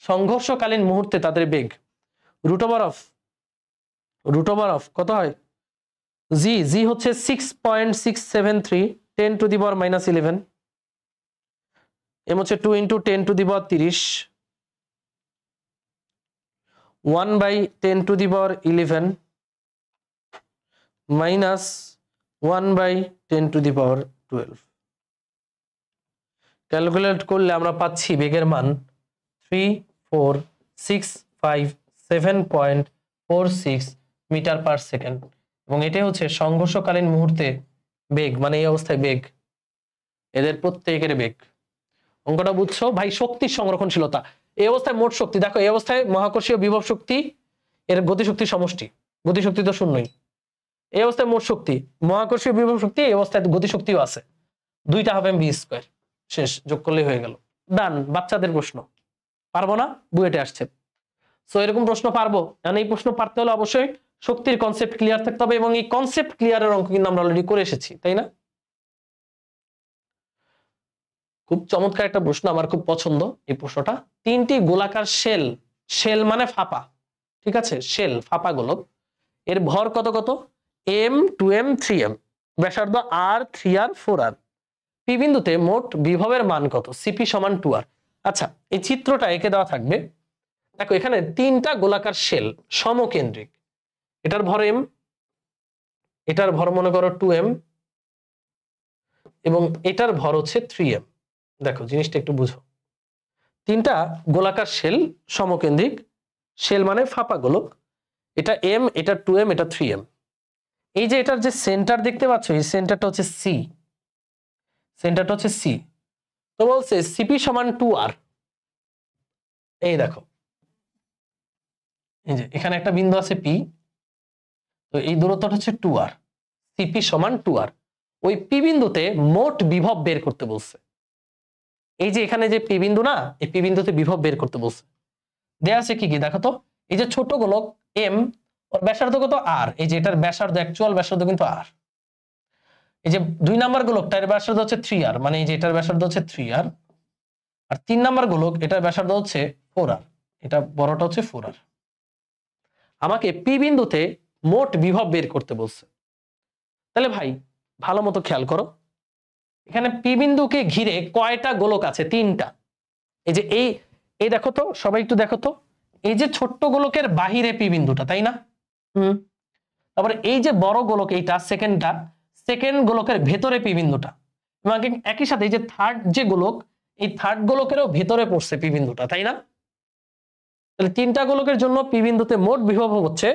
সংঘর্ষকালীন মুহূর্তে তাদের বেগ রুট ওভার অফ কত হয়? জি হচ্ছে 6.673 10⁻−11, এম হচ্ছে 2 × 10⁻³ 1/10⁻11 মাইনাস 1/10⁻12। ক্যালকুলেট করলে আমরা পাচ্ছি বেগের মান 3465.746 মিটার পার সেকেন্ড, এবং এটাই হচ্ছে সংঘর্ষকালীন মুহূর্তে বেগ, মানে এই অবস্থায় বেগ, এদের প্রত্যেকের বেগ। অঙ্কটা বুঝছো ভাই? শক্তির সংরক্ষণশীলতা এই অবস্থায় মোট শক্তি দেখো, এই অবস্থায় মহাকর্ষীয় বিভব শক্তি এর গতিশক্তির সমষ্টি, গতিশক্তি তো শূন্যই। এই অবস্থায় মোট শক্তি, মহাকর্ষীয় বিভব শক্তি, এই অবস্থায় গতিশক্তিও আছে, দুইটা হাফ এম ভি স্কয়ার, শেষ, যোগ করলেই হয়ে গেল। ডান। বাচ্চাদের প্রশ্ন পারবো না, বুয়েটে আসছে। সো এরকম প্রশ্ন পারবো, কারণ এই প্রশ্ন পারতে হলে অবশ্যই শক্তির কনসেপ্ট ক্লিয়ার থাকতে হবে, এবং এই কনসেপ্ট ক্লিয়ারের অঙ্ক কিন্তু আমরা অলরেডি করে এসেছি, তাই না? খুব চমৎকার একটা প্রশ্ন, আমার খুব পছন্দ এই প্রশ্নটা। 3টি গোলাকার শেল মানে ফাঁপা, ঠিক আছে, শেল ফাঁপা গোলক, এর ভর কত কত? m 2m 3m, ব্যাসার্ধ r 3r 4r, পি বিন্দুতে মোট বিভবের মান কত? সিপি সমান 2r। আচ্ছা, এই চিত্রটা এঁকে দেওয়া থাকবে, দেখো এখানে 3টা গোলাকার শেল সমকেন্দ্রিক, এটার ভর m, এটার ভর মনে করো 2m, এবং এটার ভর হচ্ছে 3m। দেখো জিনিসটা একটু বুঝো, 3টা গোলাকার শেল সমকেন্দ্রিক, শেল মানে ফাঁপা গোলক, এটা m, এটা 2m, এটা 3m। এই যে এটার যে সেন্টার দেখতে পাচ্ছ, এই সেন্টারটা হচ্ছে সি, সেন্টারটা হচ্ছে সি। তো বলছে সিপি সমান 2r। এই দেখো, এই যে এখানে একটা বিন্দু আছে পি, তো এই দূরত্বটা হচ্ছে 2r, সিপি সমান 2r। ওই পি বিন্দুতে মোট বিভব বের করতে বলছে। এই যে এখানে যে পি বিন্দু না, এই পি বিন্দুতে বিভব বের করতে বলছে। দেয়া আছে কি কি দেখো তো, এই যে ছোট গোলক এম, ওর ব্যাসার্ধ কত? আর। এই যে এটার ব্যাসার্ধ, অ্যাকচুয়াল ব্যাসার্ধ কিন্তু আর। এই যে 2 নাম্বার গোলকটা, এর ব্যাসার্ধ হচ্ছে 3r, মানে এই যে এটার ব্যাসার্ধ হচ্ছে 3r, আর 3 নাম্বার গোলক এটার ব্যাসার্ধ হচ্ছে 4r, এটা বড়টা হচ্ছে 4r। আমাকে পি বিন্দুতে মোট বিভব বের করতে বলছে। তাহলে ভাই ভালো মতো খেয়াল করো, এখানে পি বিন্দুকে ঘিরে কয়টা গোলক আছে? 3টা। এই যে এই দেখো তো, সবাই একটু দেখো তো, এই যে ছোট্ট গোলকের বাহিরে পি বিন্দুটা, তাই না? তারপরে এই যে বড় গোলক এইটা, সেকেন্ড গোলকের ভেতরে পি বিন্দুটা, এবং একই সাথে এই যে থার্ড যে গোলক, এই থার্ড গোলকেরও ভেতরে পড়ছে পি বিন্দুটা, তাই না? তাহলে 3টা গোলকের জন্য পি বিন্দুতে মোট বিভব হচ্ছে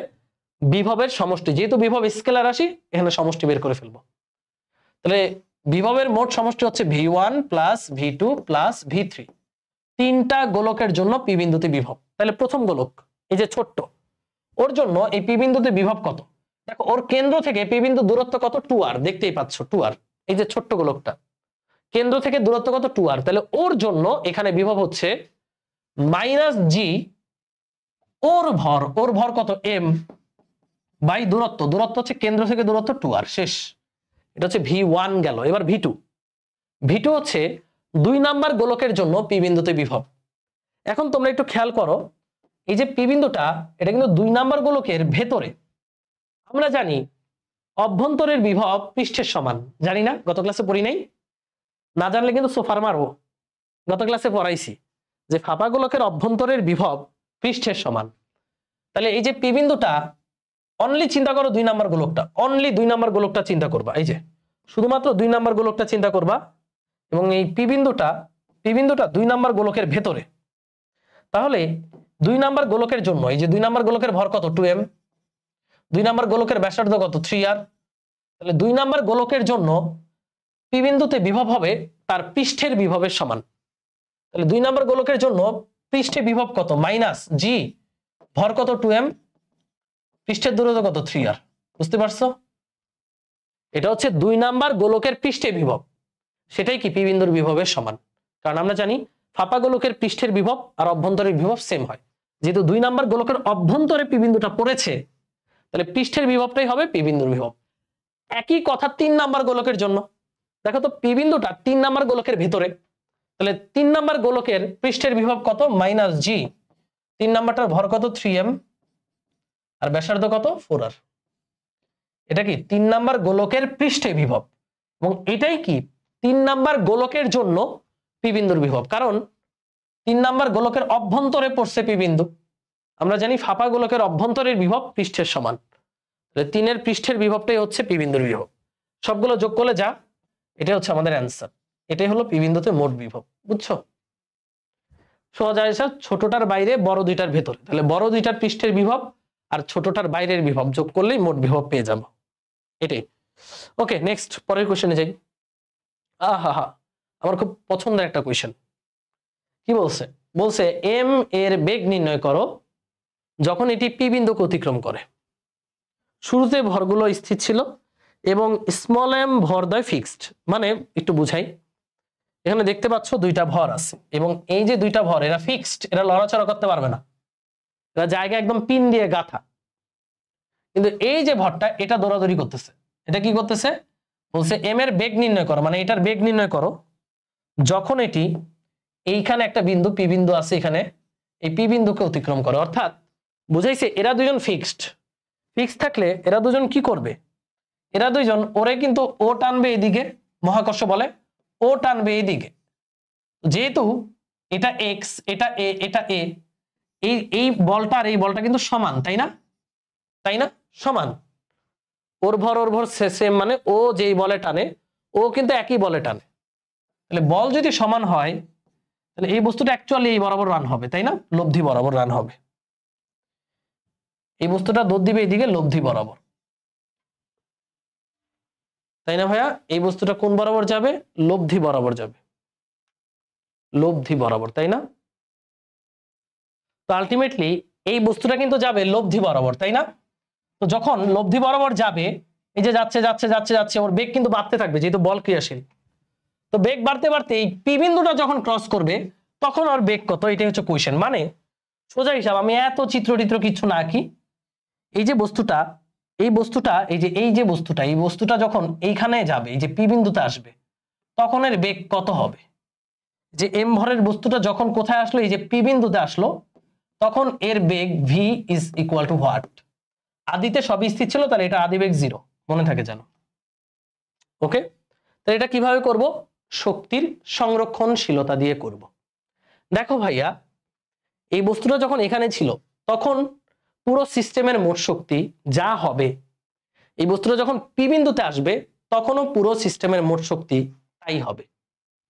বিভবের সমষ্টি, যেহেতু বিভব স্কেলার রাশি এখানে সমষ্টি বের করে ফেলবো। তাহলে বিভবের মোট সমষ্টি হচ্ছে v1 plus v2 plus v3, 3টা গোলকের জন্য পি বিন্দুতে বিভব। তাহলে প্রথম গোলক এই যে ছোট্ট, ওর জন্য এই পি বিন্দুতে বিভব কত? দেখো ওর কেন্দ্র থেকে পি বিন্দু দূরত্ব কত? 2r, দেখতেই পাচ্ছ 2r, এই যে ছোট্ট গোলকটা, কেন্দ্র থেকে দূরত্ব কত? 2r। তাহলে ওর জন্য এখানে বিভব হচ্ছে -g, ওর ভর কত? m বাই দূরত্ব, দূরত্ব হচ্ছে কেন্দ্র থেকে দূরত্ব 2r, শেষ। এটা হচ্ছে v1 গেল। এবার v2 হচ্ছে 2 নাম্বার গোলকের জন্য পি বিন্দুতে বিভব। এখন তোমরা একটু খেয়াল করো, এই যে পি বিন্দুটা, এটা কিন্তু 2 নাম্বার গোলকের ভেতরে। আমরা জানি অভ্যন্তরের বিভব পৃষ্ঠের সমান, জানি না? গত ক্লাসে পড়ি নাই? না জানলে কিন্তু সোফার মারবো। গত ক্লাসে পড়াইছি যে ফাঁপা গোলকের অভ্যন্তরের বিভব পৃষ্ঠের সমান। তাহলে এই যে পি বিন্দুটা, অনলি চিন্তা করো 2 নাম্বার গোলকটা, অনলি 2 নাম্বার গোলকটা চিন্তা করবা, এই যে শুধুমাত্র 2 নাম্বার গোলকটা চিন্তা করবা, এবং এই পি বিন্দুটা 2 নাম্বার গোলকের ভেতরে। তাহলে 2 নাম্বার গোলকের জন্য এই যে 2 নাম্বার গোলকের ভর কত? 2m, 2 নাম্বার গোলকের ব্যাসার্ধ কত? 3r। তাহলে 2 নাম্বার গোলকের জন্য পি বিন্দুতে বিভব হবে তার পৃষ্ঠের বিভবের সমান। তাহলে 2 নাম্বার গোলকের জন্য পৃষ্ঠে বিভব কত? -g, ভর কত? 2m, পৃষ্ঠের দূরত্ব কত? 3r। বুঝতে পারছো? এটা হচ্ছে 2 নাম্বার গোলকের পৃষ্ঠে বিভব, সেটাই কি পি বিন্দুর বিভবের সমান। কারণ আমরা জানি ফাঁপা গোলকের পৃষ্ঠের বিভব আর অভ্যন্তরের বিভব সেম হয়। যেহেতু 2 নাম্বার গোলকের অভ্যন্তরে পি বিন্দুটা পড়েছে, তাহলে পৃষ্ঠের বিভবটাই হবে পি বিন্দুর বিভব। একই কথা 3 নাম্বার গোলকের জন্য। দেখো তো পি বিন্দুটা 3 নাম্বার গোলকের ভেতরে, তাহলে 3 নাম্বার গোলকের পৃষ্ঠের বিভব কত? -g, 3 নাম্বারটার ভর কত? 3m, আর ব্যাসার্ধ কত? 4r। এটা কি 3 নাম্বার গোলকের পৃষ্ঠে বিভব, এবং এটাই কি 3 নাম্বার গোলকের জন্য পি বিন্দুর বিভব। কারণ 3 নাম্বার গোলকের অভ্যন্তরে পড়ছে পি বিন্দু। আমরা জানি ফাঁপা গোলকের অভ্যন্তরের বিভব পৃষ্ঠের সমান, তাহলে 3 এর পৃষ্ঠের বিভবটাই হচ্ছে পি বিন্দুর বিভব। সবগুলো যোগ করলে যা, এটাই হচ্ছে আমাদের অ্যান্সার। এটাই হলো পি বিন্দুতে মোট বিভব। বুঝছো? সোজা এসে ছোটটার বাইরে বড় দুইটার ভেতরে, তাহলে বড় দুইটার পৃষ্ঠের বিভব আর ছোটটার বাইরের বিভব যোগ করলেই মোট বিভব পেয়ে যাব। এটাই। ওকে, নেক্সট, পরের কোশ্চেনে যাই। আহা, আমার খুব পছন্দের একটা কোয়েশ্চেন। কি বলছে? বলছে এম এর বেগ নির্ণয় করো যখন এটি পি বিন্দুকে অতিক্রম করে। শুরুতে ভরগুলো স্থির ছিল এবং স্মল এম ভরদ্বয় ফিক্সড। মানে একটু বুঝাই, এখানে দেখতে পাচ্ছ 2টা ভর আছে, এবং এই যে 2টা ভর এরা ফিক্সড, এরা লড়াচড়া করতে পারবে না, এরা জায়গা একদম পিন দিয়ে গাঁথা। কিন্তু এই যে ভরটা, এটা দৌড়াদৌড়ি করতেছে। এটা কি করতেছে? বলছে এম এর বেগ নির্ণয় করো, মানে এটার বেগ নির্ণয় করো যখন এটি এইখানে একটা বিন্দু পি বিন্দু আছে, এখানে এই পি বিন্দুকে অতিক্রম করে। অর্থাৎ বুঝাইছে এরা দুজন ফিক্সড থাকলে এরা দুজন কি করবে? এরা দুইজন ওরে কিন্তু ও টানবে এইদিকে, মহাকর্ষ বলে ও টানবে এইদিকে। যেহেতু এটা এক্স, এটা এ, এটা এ, এই বলটা আর এই বলটা কিন্তু সমান, তাই না? সমান। ওর ভর সেম, মানে ও যেই বলে টানে ও কিন্তু একই বলে টানে। তাহলে বল যদি সমান হয়, তাহলে এই বস্তুটা অ্যাকচুয়ালি এই বরাবর রান হবে, তাই না? লব্ধি বরাবর রান হবে। এই বস্তুটা দৌড় দিবে এইদিকে লব্ধি বরাবর, তাই না ভাইয়া? এই বস্তুটা কোন বরাবর যাবে? লব্ধি বরাবর যাবে, লব্ধি বরাবর, তাই না? তো আলটিমেটলি এই বস্তুটা কিন্তু যাবে লব্ধি বরাবর, তাই না? তো যখন লব্ধি বরাবর যাবে, এই যে যাচ্ছে, ওর বেগ কিন্তু বাড়তে থাকবে যেহেতু বল ক্রিয়াশীল। তো বেগ বাড়তে বাড়তে এই পি বিন্দুটা যখন ক্রস করবে, তখন ওর বেগ কত? এটাই হচ্ছে কোয়েশ্চেন। মানে সোজা হিসাব, আমি এত চিত্র কিছু না আঁকি। এই যে বস্তুটা, এই বস্তুটা যখন এইখানে যাবে, এই যে পি বিন্দুতে আসবে, তখন এর বেগ কত হবে? যে এম ভরের বস্তুটা যখন কোথায় আসলো? এই যে পি বিন্দুতে আসলো, তখন এর বেগ V is equal to what? আদিতে সবই স্থির ছিল, তাহলে এটা আদি বেগ 0, মনে থাকে যেন। ওকে, তাহলে এটা কিভাবে করব? শক্তির সংরক্ষণশীলতা দিয়ে করব। দেখো ভাইয়া, এই বস্তুটা যখন এখানে ছিল, তখন পুরো সিস্টেমের মোট শক্তি যা হবে, এই বস্তুটা যখন পি বিন্দুতে আসবে, তখনও পুরো সিস্টেমের মোট শক্তি তাই হবে,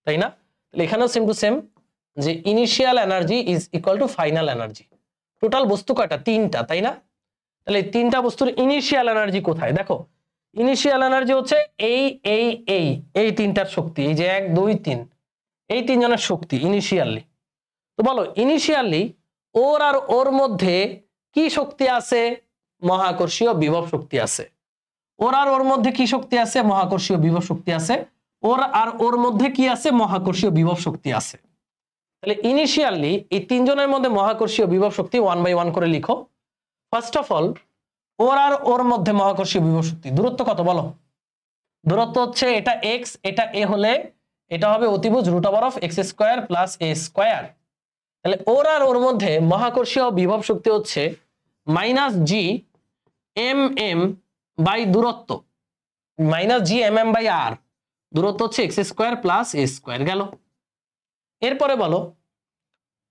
তাই না? তাহলে এখানেও সেম টু সেম, যে initial energy is equal two final energy. Total বস্তু কয়টা? 3টা, তাই না? তাহলে 3টা বস্তুর ইনিশিয়াল এনার্জি কোথায়? দেখো, ইনিশিয়াল এনার্জি হচ্ছে এই 3টার শক্তি, এই যে 1 2 3, এই 3 জনের শক্তি ইনিশিয়ালি। তো বলো, ইনিশিয়ালি ওর আর ওর মধ্যে কি শক্তি আছে? মহাকর্ষীয় বিভব শক্তি আছে। ওর আর ওর মধ্যে কি শক্তি আছে? মহাকর্ষীয় বিভব শক্তি আছে। ওর আর ওর মধ্যে কি আছে? মহাকর্ষীয় বিভব শক্তি আছে। তাহলে ইনিশিয়ালি এই তিনজনের মধ্যে মহাকর্ষীয় বিভব শক্তি 1/1 করে লিখো। ফার্স্ট অফ অল, ওর আর ওর মধ্যে মহাকর্ষীয় বিভব শক্তি দূরত্ব কত বলো? দূরত্ব হচ্ছে এটা x, এটা a হলে এটা হবে অতিভুজ √(x² + a²। তাহলে ওর আর ওর মধ্যে মহাকর্ষীয় বিভব শক্তি হচ্ছে -g(mm) বাই দূরত্ব, -g(mm)/r, দূরত্ব হচ্ছে x² + a²। গেল। এরপরে বলো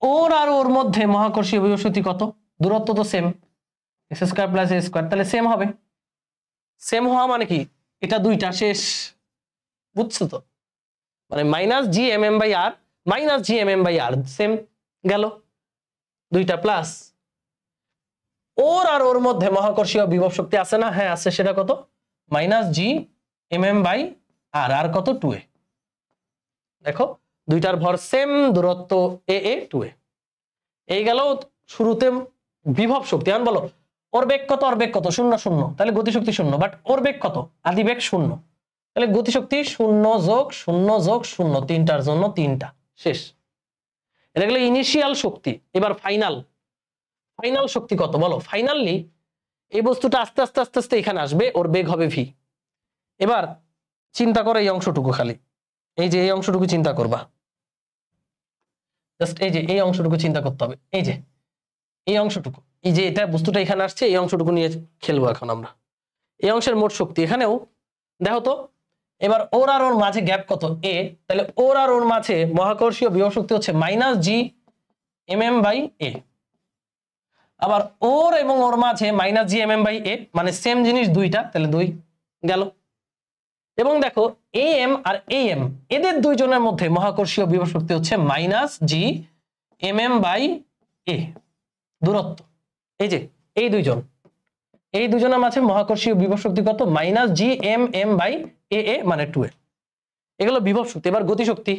ওর আর ওর মধ্যে মহাকর্ষীয় বিভব শক্তি কত? দূরত্ব তো সেম, x² + a², তাহলে সেম হবে। সেম হওয়া মানে কি? এটা দুইটা শেষ, বুঝছো তো? মানে -g(mm)/r -g(mm)/r same. গেল, দুইটা প্লাস। ওর আর ওর মধ্যে মহাকর্ষীয় বিভব শক্তি আছে না? হ্যাঁ আছে। সেটা কত? -g(mm)/r, আর কত? 2a। দেখো দুইটার ভর সেম, দূরত্ব a 2a। এই গেল শুরুতে বিভব শক্তি। এখন বলো ওর বেগ কত? ওর বেগ কত? 0 0, তাহলে গতিশক্তি 0। বাট ওর বেগ কত? আদি বেগ 0, তাহলে গতিশক্তি 0 + 0 + 0, তিনটার জন্য তিনটা, শেষ। এটা গেল ইনিশিয়াল শক্তি। এবার ফাইনাল শক্তি কত বলো? ফাইনালি এই বস্তুটা আস্তে আস্তে আস্তে আস্তে এখানে আসবে, ওর বেগ হবে v। এবার চিন্তা করো এই অংশটুকু, খালি এই যে এই অংশটুকু চিন্তা করবা, জাস্ট এই যে এই অংশটুকু চিন্তা করতে হবে। এই যে এই অংশটুকু, এই যে এটা বস্তুটা এখানে আসছে, এই অংশটুকু নিয়ে খেলবো এখন আমরা। এই অংশের মোট শক্তি এখানেও দেখো তো। এবার ওর আর ওর মাঝে গ্যাপ কত? a, তাহলে ওর আর ওর মাঝে মহাকর্ষীয় বিভব শক্তি হচ্ছে -g(mm)/a। আবার ওর এবং ওর মাঝে -g(mm)/a, মানে সেম জিনিস দুইটা, তাহলে 2 গেল। এবং দেখো am আর am এদের দুইজনের মধ্যে মহাকর্ষীয় বিভব শক্তি হচ্ছে -g(mm)/a, দূরত্ব। এই যে এই দুইজনের মাঝে মহাকর্ষীয় বিভব শক্তি কত? -g(mm)/a, মানে 2a। এগুলো বিভব শক্তি। এবার গতিশক্তি,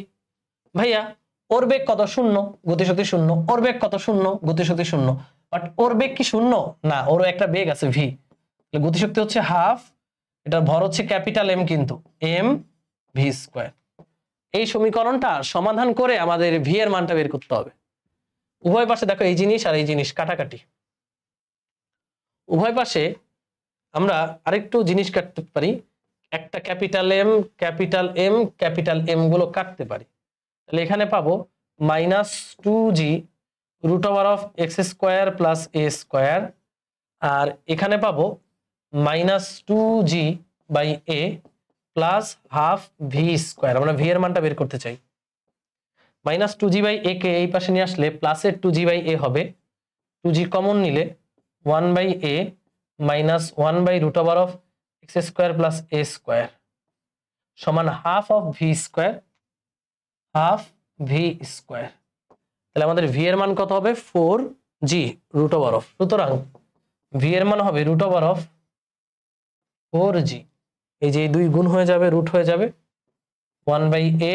ভাইয়া ওর বেগ কত? 0, গতিশক্তি 0। ওর বেগ কত? 0, গতিশক্তি 0। বাট ওর বেগ কি 0? না, ওরও একটা বেগ আছে v, গতিশক্তি হচ্ছে হাফ, এটার ভর হচ্ছে ক্যাপিটাল M, কিন্তু mv²। এই সমীকরণটা সমাধান করে আমাদের v এর মানটা বের করতে হবে। উভয় পাশে দেখো এই জিনিস আর এই জিনিস কাটাকাটি, উভয় পাশে আমরা আরেকটু জিনিস কাটতে পারি। একটা capital M, capital M, capital M গুলো কাটতে পারি। তাহলে এখানে পাবো -2g √(x² + a², আর এখানে পাবো -2g/a + ½ v²। আমরা v এর মানটা বের করতে চাই। -2g/a কে এই পাশে নিয়ে আসলে প্লাসের 2g/a হবে, 2g কমন নিলে 1/a -1/√(x² + a² সমান ½ v², ½ v²। তাহলে আমাদের v এর মান কত হবে? 4g √. সুতরাং v এর মান হবে √4g। এই যে 2 গুণ হয়ে যাবে, রুট হয়ে যাবে, 1/a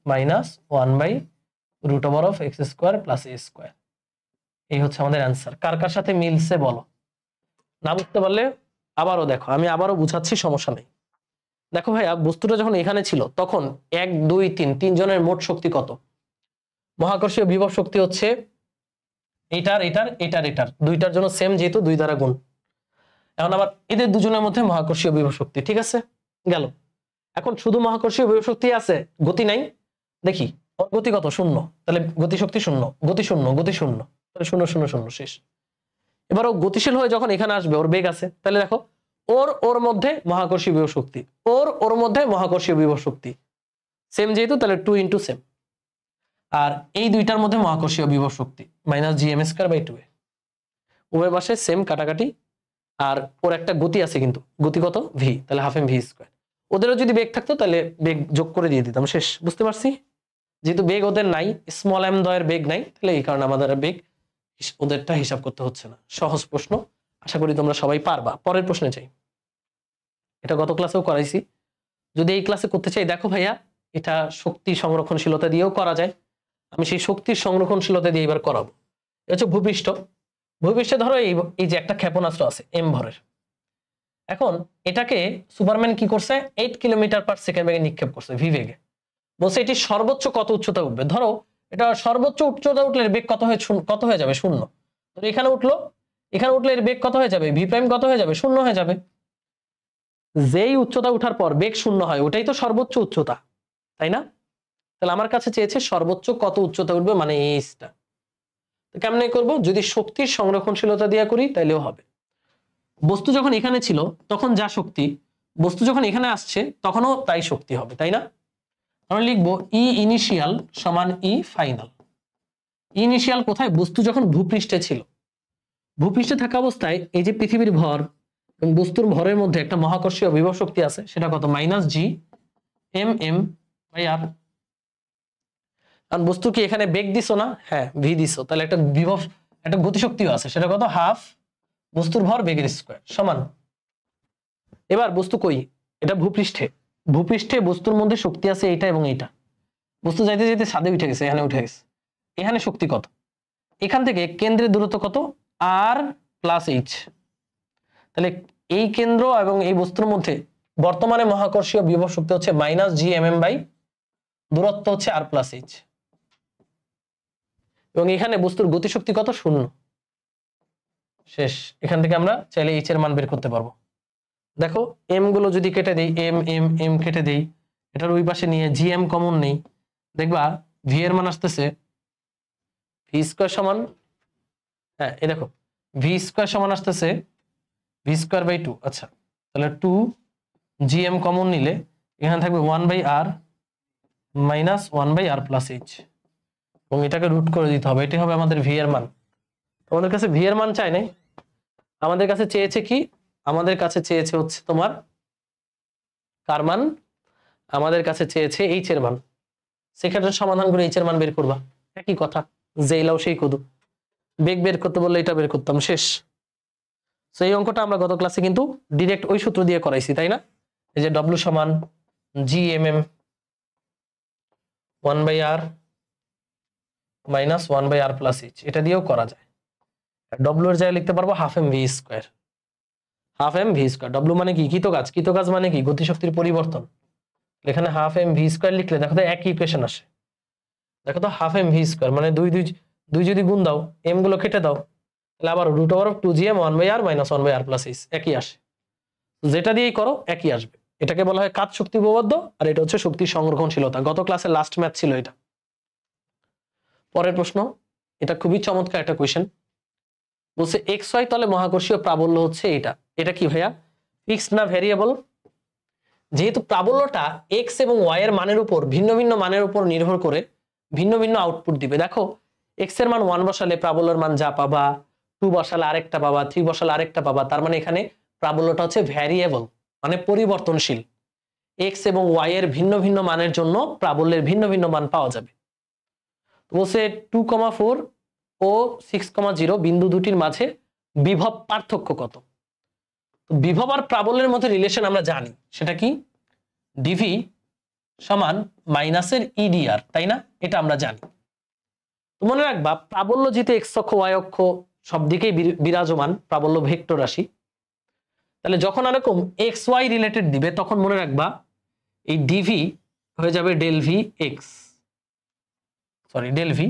-1/√(x² + a²। এই হচ্ছে আমাদের অ্যান্সার। কার কার সাথে মিলছে বলো? না বুঝতে পারলে আবারও দেখো, আমি আবারও বুঝাচ্ছি, সমস্যা নেই। দেখো ভাইয়া, বস্তুটা যখন এখানে ছিল তখন 1 2 3 তিনজনের মোট শক্তি কত? মহাকর্ষীয় বিভব শক্তি হচ্ছে এটার এটার এটার এটার দুইটার জন্য সেম, যেহেতু 2 দ্বারা গুণ। এখন আবার এদের দুজনের মধ্যে মহাকর্ষীয় বিভব শক্তি, ঠিক আছে গেল। এখন শুধু মহাকর্ষীয় বিভব শক্তি আছে, গতি নাই। দেখি ওর গতি কত? 0, তাহলে গতি শক্তি 0, গতি 0, গতি 0, তাহলে 0 0 0 শেষ। এবার ও গতিশীল হয়ে যখন এখানে আসবে, ওর বেগ আছে, তাহলে দেখো ওর মধ্যে মহাকর্ষীয় বিভব শক্তি, ওর মধ্যে মহাকর্ষীয় বিভব শক্তি সেম, যেহেতু তাহলে 2 × সেম। আর এই দুইটার মধ্যে মহাকর্ষীয় বিভব শক্তি -gm²/2a। উভয় পাশে সেম, কাটাকাটি। আর ওর একটা গতি আছে, কিন্তু গতি কত? v, তাহলে ½ mv²। ওদেরও যদি বেগ থাকতো তাহলে বেগ যোগ করে দিয়ে দিতাম, শেষ। বুঝতে পারছি? যেহেতু বেগ ওদের নাই, স্মল m দ্বয়ের বেগ নাই, তাহলে এই কারণে আমাদের বেগ ওদেরটা হিসাব করতে হচ্ছে না। সহজ প্রশ্ন, আশা করি তোমরা সবাই পারবা। পরের প্রশ্নে চাই। এটা গত ক্লাসেও করাইছি, যদি এই ক্লাসে করতে চাই, দেখো ভাইয়া এটা শক্তি সংরক্ষণশীলতা দিয়েও করা যায়। আমি সেই শক্তির সংরক্ষণশীলতা দিয়ে এবার করাবো। এটা হচ্ছে ভূপৃষ্ঠ। ভূপৃষ্ঠে ধরো এই যে একটা ক্ষেপণাস্ত্র আছে এম ভরের, এখন এটাকে সুপারম্যান কি করছে 8 কিলোমিটার/সেকেন্ড বেগে নিক্ষেপ করছে ভি বেগে। বলছে এটি সর্বোচ্চ কত উচ্চতা উঠবে, ধরো এটা সর্বোচ্চ উচ্চতা উঠলে এর বেগ কত হয়ে যাবে 0। ধরো এখানে উঠলো, এখানে উঠলে এর বেগ কত হয়ে যাবে, ভি প্রাইম কত হয়ে যাবে 0 হয়ে যাবে। যেই উচ্চতা উঠার পর বেগ 0 হয় ওটাই তো সর্বোচ্চ উচ্চতা, তাই না? তাহলে আমার কাছে চেয়েছে সর্বোচ্চ কত উচ্চতা উঠবে, মানে এইটা। তো কেমনে করব, যদি শক্তির সংরক্ষণশীলতা দিয়ে করি তাইলেও হবে। বস্তু যখন এখানে ছিল তখন যা শক্তি, বস্তু যখন এখানে আসছে তখনও তাই শক্তি হবে, তাই না? আমরা লিখবো ই ইনিশিয়াল সমান ই ফাইনাল। ইনিশিয়াল কোথায়, বস্তু যখন ভূপৃষ্ঠে ছিল, ভূপৃষ্ঠে থাকা অবস্থায় এই যে পৃথিবীর ভর এবং বস্তুর ভরের মধ্যে একটা মহাকর্ষীয় বিভব শক্তি আছে, সেটা কত, -g/m/r। কারণ বস্তু কি এখানে বেগ দিছো না, হ্যাঁ ভি দিছো, তাহলে একটা বিভব, একটা গতিশক্তিও আছে, সেটা কত, ½ বস্তুর ভর বেগের স্কয়ার সমান। এবার বস্তু কই, এটা ভূপৃষ্ঠে, ভূপৃষ্ঠে বস্তুর মধ্যে শক্তি আছে এইটা এবং এইটা। বস্তু যাইতে যাইতে ছাদে উঠে গেছে, এখানে উঠে গেছে, এখানে শক্তি কত, এখান থেকে কেন্দ্রের দূরত্ব কত, r+h। তাহলে এই কেন্দ্র এবং এই বস্তুর মধ্যে বর্তমানে মহাকর্ষীয় বিভব শক্তি হচ্ছে -g/m/, দূরত্ব হচ্ছে r+h, এবং এখানে বস্তুর গতিশক্তি কত, 0। শেষ। এখান থেকে আমরা চাইলে h এর মান বের করতে পারবো। দেখো m গুলো যদি কেটে দেই, m কেটে দেই, এটার ওই পাশে নিয়ে gm কমন নেই, দেখবা v এর মান আসতেছে v² সমান, হ্যাঁ এই দেখো v² সমান আসতেছে v²/2। আচ্ছা তাহলে 2 gm কমন নিলে এখানে থাকবে 1/r - 1/r+h, এবং এটাকে রুট করে দিতে হবে, এটাই হবে আমাদের v এর মান। তোমাদের কাছে v এর মান চাই নাই, আমাদের কাছে চেয়েছে কি, আমাদের কাছে চেয়েছে হচ্ছে তোমার কার মান, আমাদের কাছে চেয়েছে h এর মান। সেক্ষেত্রে সমাধান করে h এর মান বের করবা, একই কথা, যেই লাও সেই কদু। বেগ বের করতে বললে এটা বের করতাম, শেষ। তো এই অঙ্কটা আমরা গত ক্লাসে কিন্তু ডিরেক্ট ওই সূত্র দিয়ে করাইছি, তাই না? এই যে w সমান gmm 1/r - 1/r+h, এটা দিয়েও করা যায়। w এর জায়গায় লিখতে পারবো ½ mv²। w মানে কি, কৃতকাজ, কৃতকাজ মানে কি, গতিশক্তির পরিবর্তন। এখানে ½ mv² লিখলে দেখো তো একই ইকুয়েশন আসে, দেখো তো ½ mv² মানে 2 যদি গুণ দাও, m গুলো কেটে দাও, তাহলে আবার √2gm 1/r - 1/r+h একই আসে। যেটা দিয়েই করো একই আসবে। এটাকে বলা হয় কাজ শক্তি উপপাদ্য, আর এটা হচ্ছে শক্তি সংরক্ষণশীলতা। গত ক্লাসে লাস্ট ম্যাথ ছিল এটা। পরের প্রশ্ন, এটা খুবই চমৎকার একটা কোয়েশ্চেন। বলছে xy তলে মহাকর্ষীয় প্রাবল্য হচ্ছে এটা, এটা কি ভাইয়া, ফিক্সড না ভেরিয়েবল? যেহেতু প্রাবল্যটা x এবং y এর মানের উপর, ভিন্ন ভিন্ন মানের উপর নির্ভর করে ভিন্ন ভিন্ন আউটপুট দিবে। দেখো x এর মান 1 বসালে প্রাবল্যের মান যা পাবা, 2 বসালে আরেকটা পাবা, 3 বসালে আরেকটা পাবা, তার মানে এখানে প্রাবল্যটা হচ্ছে ভ্যারিয়েবল, মানে পরিবর্তনশীল। x এবং y এর ভিন্ন ভিন্ন মানের জন্য প্রাবল্যের ভিন্ন ভিন্ন মান পাওয়া যাবে। বলছে 2,4 ও 6,0 বিন্দু দুটির মাঝে বিভব পার্থক্য কত? বিভব আর প্রাবল্যের মধ্যে রিলেশন আমরা জানি, সেটা কি, ডিভি সমান মাইনাসের ইডিআর, তাই না? এটা আমরা জানি। তো মনে রাখবা প্রাবল্য যেহেতু এক্স অক্ষ ওয়াই অক্ষ সব দিকেই বিরাজমান, প্রাবল্য ভেক্টর রাশি, তাহলে যখন এরকম এক্স ওয়াই রিলেটেড দিবে তখন মনে রাখবা এই ডিভি হয়ে যাবে ডেল ভি,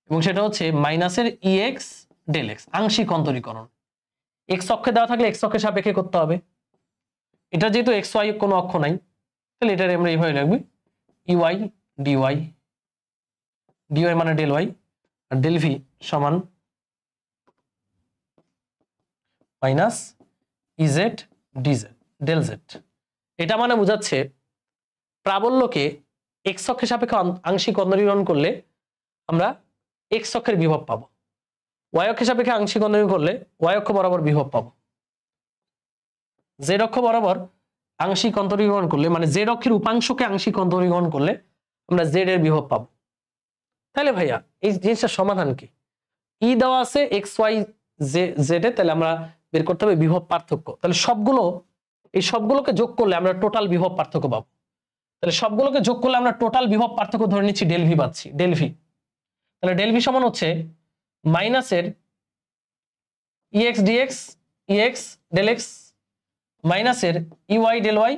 এবং সেটা হচ্ছে মাইনাসের ইএক্স ডেল এক্স, আংশিক অন্তরীকরণ। এক্স অক্ষে দেওয়া থাকলে এক্স অক্ষের সাপেক্ষে করতে হবে। এটা যেহেতু এক্স ওয়াই কোনো অক্ষ নাই, তাহলে এটার আমরা এইভাবে রাখবি ইওয়াই ডিওয়াই মানে ডেল ওয়াই, আর ডেল ভি সমান minus E Z D Z del Z. এটা মানে বোঝাচ্ছে প্রাবল্যকে এক্স অক্ষের সাপেক্ষে আংশিক অন্তরীকরণ করলে আমরা এক্স অক্ষের বিভব পাবো, ওয়াই অক্ষের সাপেক্ষে আংশিক অন্তরীকরণ করলে ওয়াই অক্ষ বরাবর বিভব পাবো, জেড অক্ষ বরাবর আংশিক অন্তরীকরণ করলে মানে জেড অক্ষের উপাংশকে আংশিক অন্তরীকরণ করলে আমরা জেড এর বিভব পাবো। তাহলে ভাইয়া এই জিনিসটার সমাধান কি? ই দেওয়া আছে এক্স ওয়াই জেড এ, তাহলে আমরা বের করতে হবে বিভব পার্থক্য। তাহলে এই সবগুলোকে যোগ করলে আমরা টোটাল বিভব পার্থক্য পাবো। তাহলে সবগুলোকে যোগ করলে আমরা টোটাল বিভব পার্থক্য ধরে নিচ্ছি ডেল ভি পাচ্ছি, ডেল ভি। তাহলে ডেল ভি সমান হচ্ছে মাইনাসের ex dx ex del x মাইনাসের ey del y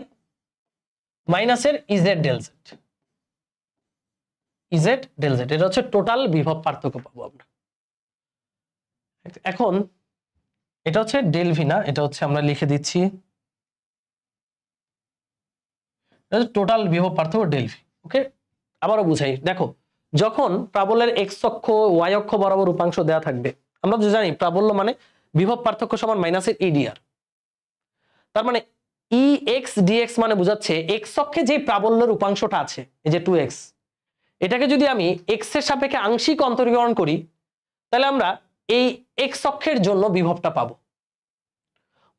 মাইনাসের ez del z ez del z, এটা হচ্ছে টোটাল বিভব পার্থক্য পাবো আমরা। এখন এটা হচ্ছে ডেল ভি না, এটা হচ্ছে আমরা লিখে দিচ্ছি টোটাল বিভব পার্থক্য ডেল ভি। ওকে, আবারও বুঝাই। দেখো, যখন প্রাবল্যের এক্স অক্ষ ওয়াই অক্ষ বরাবর রূপাংশ দেওয়া থাকবে, আমরা তো জানি প্রাবল্য মানে বিভব পার্থক্য সমান মাইনাসের ইডিআর। তার মানে ই এক্স ডিএক্স মানে বোঝাচ্ছে এক্স অক্ষে যে প্রাবল্যের রূপাংশটা আছে, এই যে 2x, এটাকে যদি আমি এক্স এর সাপেক্ষে আংশিক অন্তরীকরণ করি, তাহলে আমরা এই এক্স অক্ষের জন্য বিভবটা পাবো।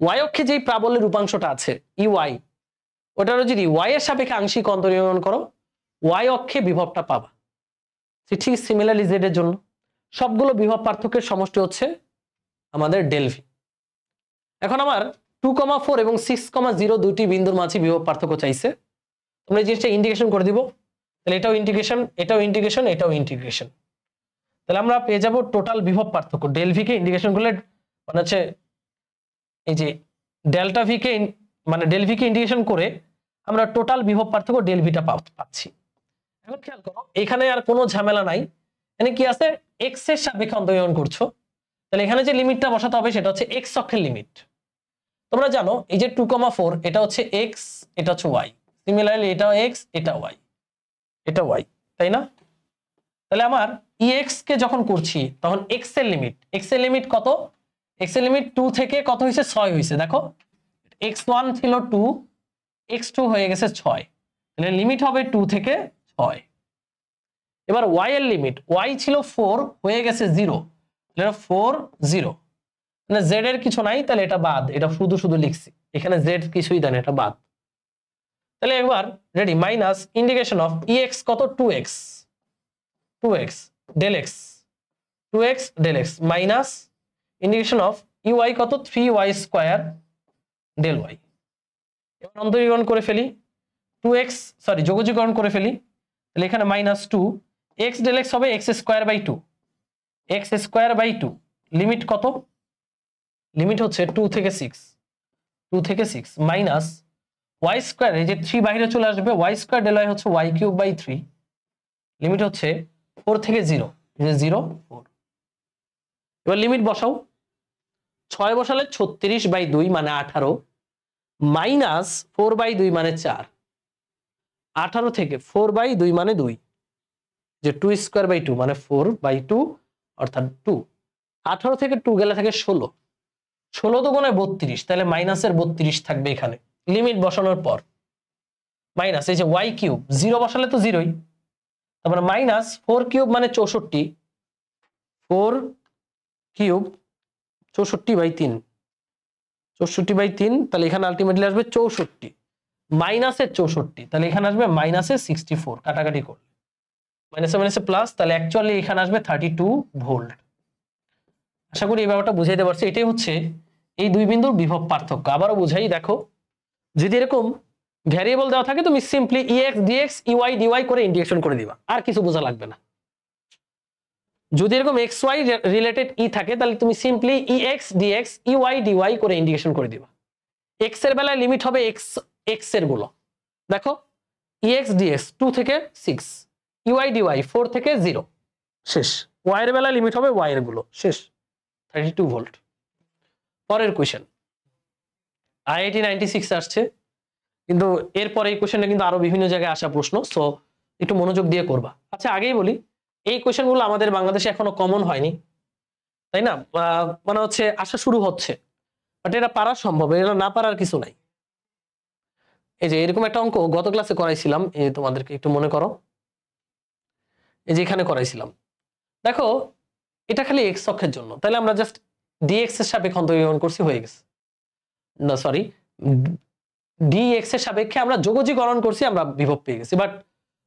ওয়াই অক্ষে যেই প্রাবল্যের রূপাংশটা আছে ই ওয়াই, ওটারও যদি ওয়াই এর সাপেক্ষে আংশিক অন্তরীকরণ করো, ওয়াই অক্ষে বিভবটা পাবা। ঠিক সিমিলারলি জেড এর জন্য সবগুলো বিভব পার্থক্যের সমষ্টি হচ্ছে আমাদের ডেল ভি। এখন আমার 2,4 এবং 6,0 দুটি বিন্দুর মাঝে বিভব পার্থক্য চাইছে। তোমরা এই জিনিসটা ইন্টিগ্রেশন করে দিব, তাহলে এটাও ইন্টিগ্রেশন, এটাও ইন্টিগ্রেশন, এটাও ইন্টিগ্রেশন। তাহলে আমরা পেয়ে যাব টোটাল বিভব পার্থক্য ডেল ভি কে ইন্টিগ্রেশন করলে মানে হচ্ছে এই যে ডেল্টা ভি কে মানে ডেল ভি কে ইন্টিগ্রেশন করে আমরা টোটাল বিভব পার্থক্য ডেল ভিটা পাচ্ছি। এখন খেয়াল করো, এখানে আর কোনো ঝামেলা নাই। এখানে কি আছে, এক্স এর সাপেক্ষে অন্তরীকরণ করছো, তাহলে এখানে যে লিমিটটা বসাতে হবে সেটা হচ্ছে এক্স অক্ষের লিমিট। তোমরা জানো এই যে 2,4 এটা হচ্ছে এক্স, এটা হচ্ছে ওয়াই, সিমিলারলি এটাও এক্স, এটা ওয়াই, এটা ওয়াই, তাই না? তাহলে আমার ex কে যখন করছি তখন x এর লিমিট কত? x এর লিমিট 2 থেকে কত হয়েছে, 6 হয়েছে। দেখো x1 ছিল 2, x2 হয়ে গেছে 6, তাহলে লিমিট হবে 2 থেকে 6। এবার y এর লিমিট, y ছিল 4 হয়ে গেছে 0, তাহলে 4 0, মানে z এর কিছু নাই, তাহলে এটা বাদ, এটা শুধু শুধু লিখছি, এখানে z কিছুই দেন, এটা বাদ। তাহলে একবার ready, minus integration of ex কত, 2x del x 2x del x minus integration of ey কত, 3y স্কয়ার del y। এবার অন্তরীকরণ করে ফেলি, 2x সরি যোগজীকরণ করে ফেলি, তাহলে এখানে মাইনাস 2 x del x হবে x square by 2, x square by 2, limit কত, লিমিট হচ্ছে 2 থেকে 6 মাইনাস y স্কয়ার, এই যে 3 বাইরে চলে আসবে, y স্কয়ার del y হচ্ছে y কিউব বাই 3, লিমিট হচ্ছে 4 থেকে 0, 0 4। এবার লিমিট বসাও, 6 বসালে 36/2 মানে 18, মাইনাস 4/2 মানে 4, 18 থেকে 4/2 মানে 2, যে 2 স্কয়ার বাই 2 মানে 4/2 অর্থাৎ 2, 18 থেকে 2 গেলে থাকে 16, 16 তো গুণে 32, তাহলে মাইনাসের 32 থাকবে এখানে। লিমিট বসানোর পর মাইনাস এই যে y কিউব, 0 বসালে তো 0ই, তারপরে মাইনাস 4 কিউব মানে 64, 4 কিউব 64/3, 64/3, তাহলে এখানে আলটিমেটলি আসবে 64 মাইনাসের 64, তাহলে এখানে আসবে মাইনাসের 64, কাটাকাটি করলে মাইনাসে মাইনাসে প্লাস, তাহলে অ্যাকচুয়ালি এখানে আসবে 32 ভোল্ট। আশা করি এই ব্যাপারটা বুঝাইতে পারছি। এটাই হচ্ছে এই দুই বিন্দুর বিভব পার্থক্য। আবারও বুঝাই, দেখো যদি এরকম ভ্যারিয়েবল দেওয়া থাকে তুমি simply ex dx ey dy করে ইন্টিগ্রেশন করে দিবা, আর কিছু বোঝা লাগবে না। যদি এরকম xy রিলেটেড ই থাকে তাহলে তুমি simply ex dx ey dy করে ইন্টিগ্রেশন করে দিবা। x এর বেলায় লিমিট হবে x এর গুলো, দেখো ex dx 2 থেকে 6, ey dy 4 থেকে 0, শেষ। y এর বেলায় লিমিট হবে y এর গুলো, শেষ, 32 ভোল্ট। পরের কোশ্চেন IIT 96 আসছে, কিন্তু এরপরে এই কোশ্চেনটা কিন্তু আরো বিভিন্ন জায়গায় আসা প্রশ্ন, সো একটু মনোযোগ দিয়ে করবা। আচ্ছা আগেই বলি, এই কোশ্চেনগুলো আমাদের বাংলাদেশে এখনো কমন হয়নি, তাই না? মানে হচ্ছে আসা শুরু হচ্ছে, বাট এটা পারা সম্ভব, এটা না পারার কিছু নাই। এই যে এরকম একটা অঙ্ক গত ক্লাসে করাইছিলাম, এই তোমাদেরকে একটু মনে করো, এই যে এখানে করাইছিলাম। দেখো এটা খালি এক্স অক্ষের জন্য, তাহলে আমরা জাস্ট ডিএক্স এর সাপেক্ষে অন্তরীকরণ করছি, হয়ে গেছে। না সরি, ডিএক্স এর সাপেক্ষে আমরা যোগজীকরণ করছি, আমরা বিভব পেয়ে গেছি। বাট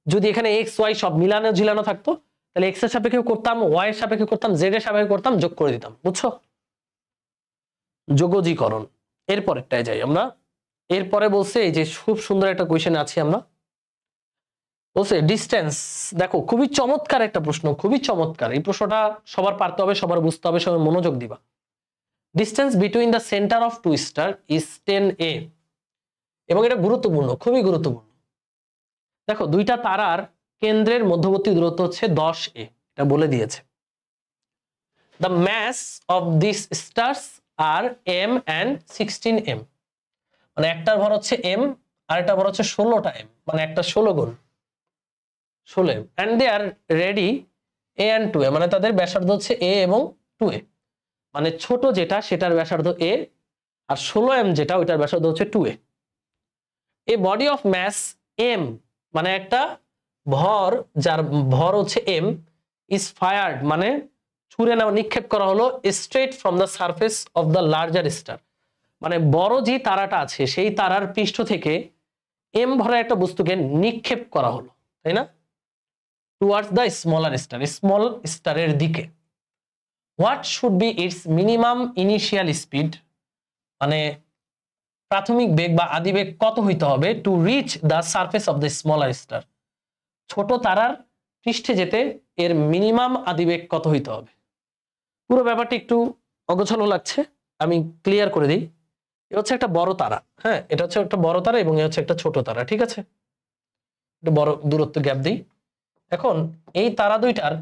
যদি এখানে এক্স ওয়াই সব মিলানো ঝিলানো থাকতো, তাহলে এক্স এর সাপেক্ষে করতাম, ওয়াই এর সাপেক্ষে করতাম, জেড এর সাপেক্ষে করতাম, যোগ করে দিতাম, বুঝছো? যোগজীকরণ। এরপরেরটায় যাই আমরা। এরপরে বলছে এই যে খুব সুন্দর একটা কোয়েশ্চেন আছে, আমরা বলছে ডিস্টেন্স। দেখো খুবই চমৎকার একটা প্রশ্ন, খুবই চমৎকার এই প্রশ্নটা, সবার পারতে হবে, সবার বুঝতে হবে, সবার মনোযোগ দিবা। Distance between the centre of two star is 10 a। এবং এটা গুরুত্বপূর্ণ, খুবই গুরুত্বপূর্ণ। দেখো দুইটা তারার কেন্দ্রের মধ্যবর্তী দূরত্ব হচ্ছে 10 a, এটা বলে দিয়েছে। The mass of this stars আর m and 16m, মানে একটার ভর হচ্ছে m আর একটা ভর হচ্ছে 16টা m, মানে একটা 16 গুণ 16m, and they are ready a and 2a, মানে তাদের ব্যাসার্ধ হচ্ছে a এবং 2a, মানে ছোট যেটা সেটার ব্যাসার্ধ a আর 16m যেটা ওইটার ব্যাসার্ধ হচ্ছে 2a। A body of mass m, মানে একটা ভর যার ভর হচ্ছে m, ইজ ফায়ার্ড, মানে ছুড়ে নেওয়া নিক্ষেপ করা হলো straight from the surface of the larger star, মানে বড় যে তারাটা আছে সেই তারার পৃষ্ঠ থেকে m ভরের একটা বস্তুকে নিক্ষেপ করা হলো, তাই না, towards the smaller star, small স্টারের দিকে। What should be it's minimum initial speed, মানে প্রাথমিক বেগ বা আদি বেগ কত হইতে হবে, to reach the surface of the smaller star, ছোট তারার পৃষ্ঠে যেতে এর মিনিমাম আদি বেগ কত হইতে হবে। পুরো ব্যাপারটা একটু অগোছালো লাগছে, আমি ক্লিয়ার করে দিই। এ হচ্ছে একটা বড় তারা, হ্যাঁ এটা হচ্ছে একটা বড় তারা এবং এ হচ্ছে একটা ছোট তারা, ঠিক আছে, একটা বড় দূরত্ব গ্যাপ দিই। এখন এই তারা দুইটার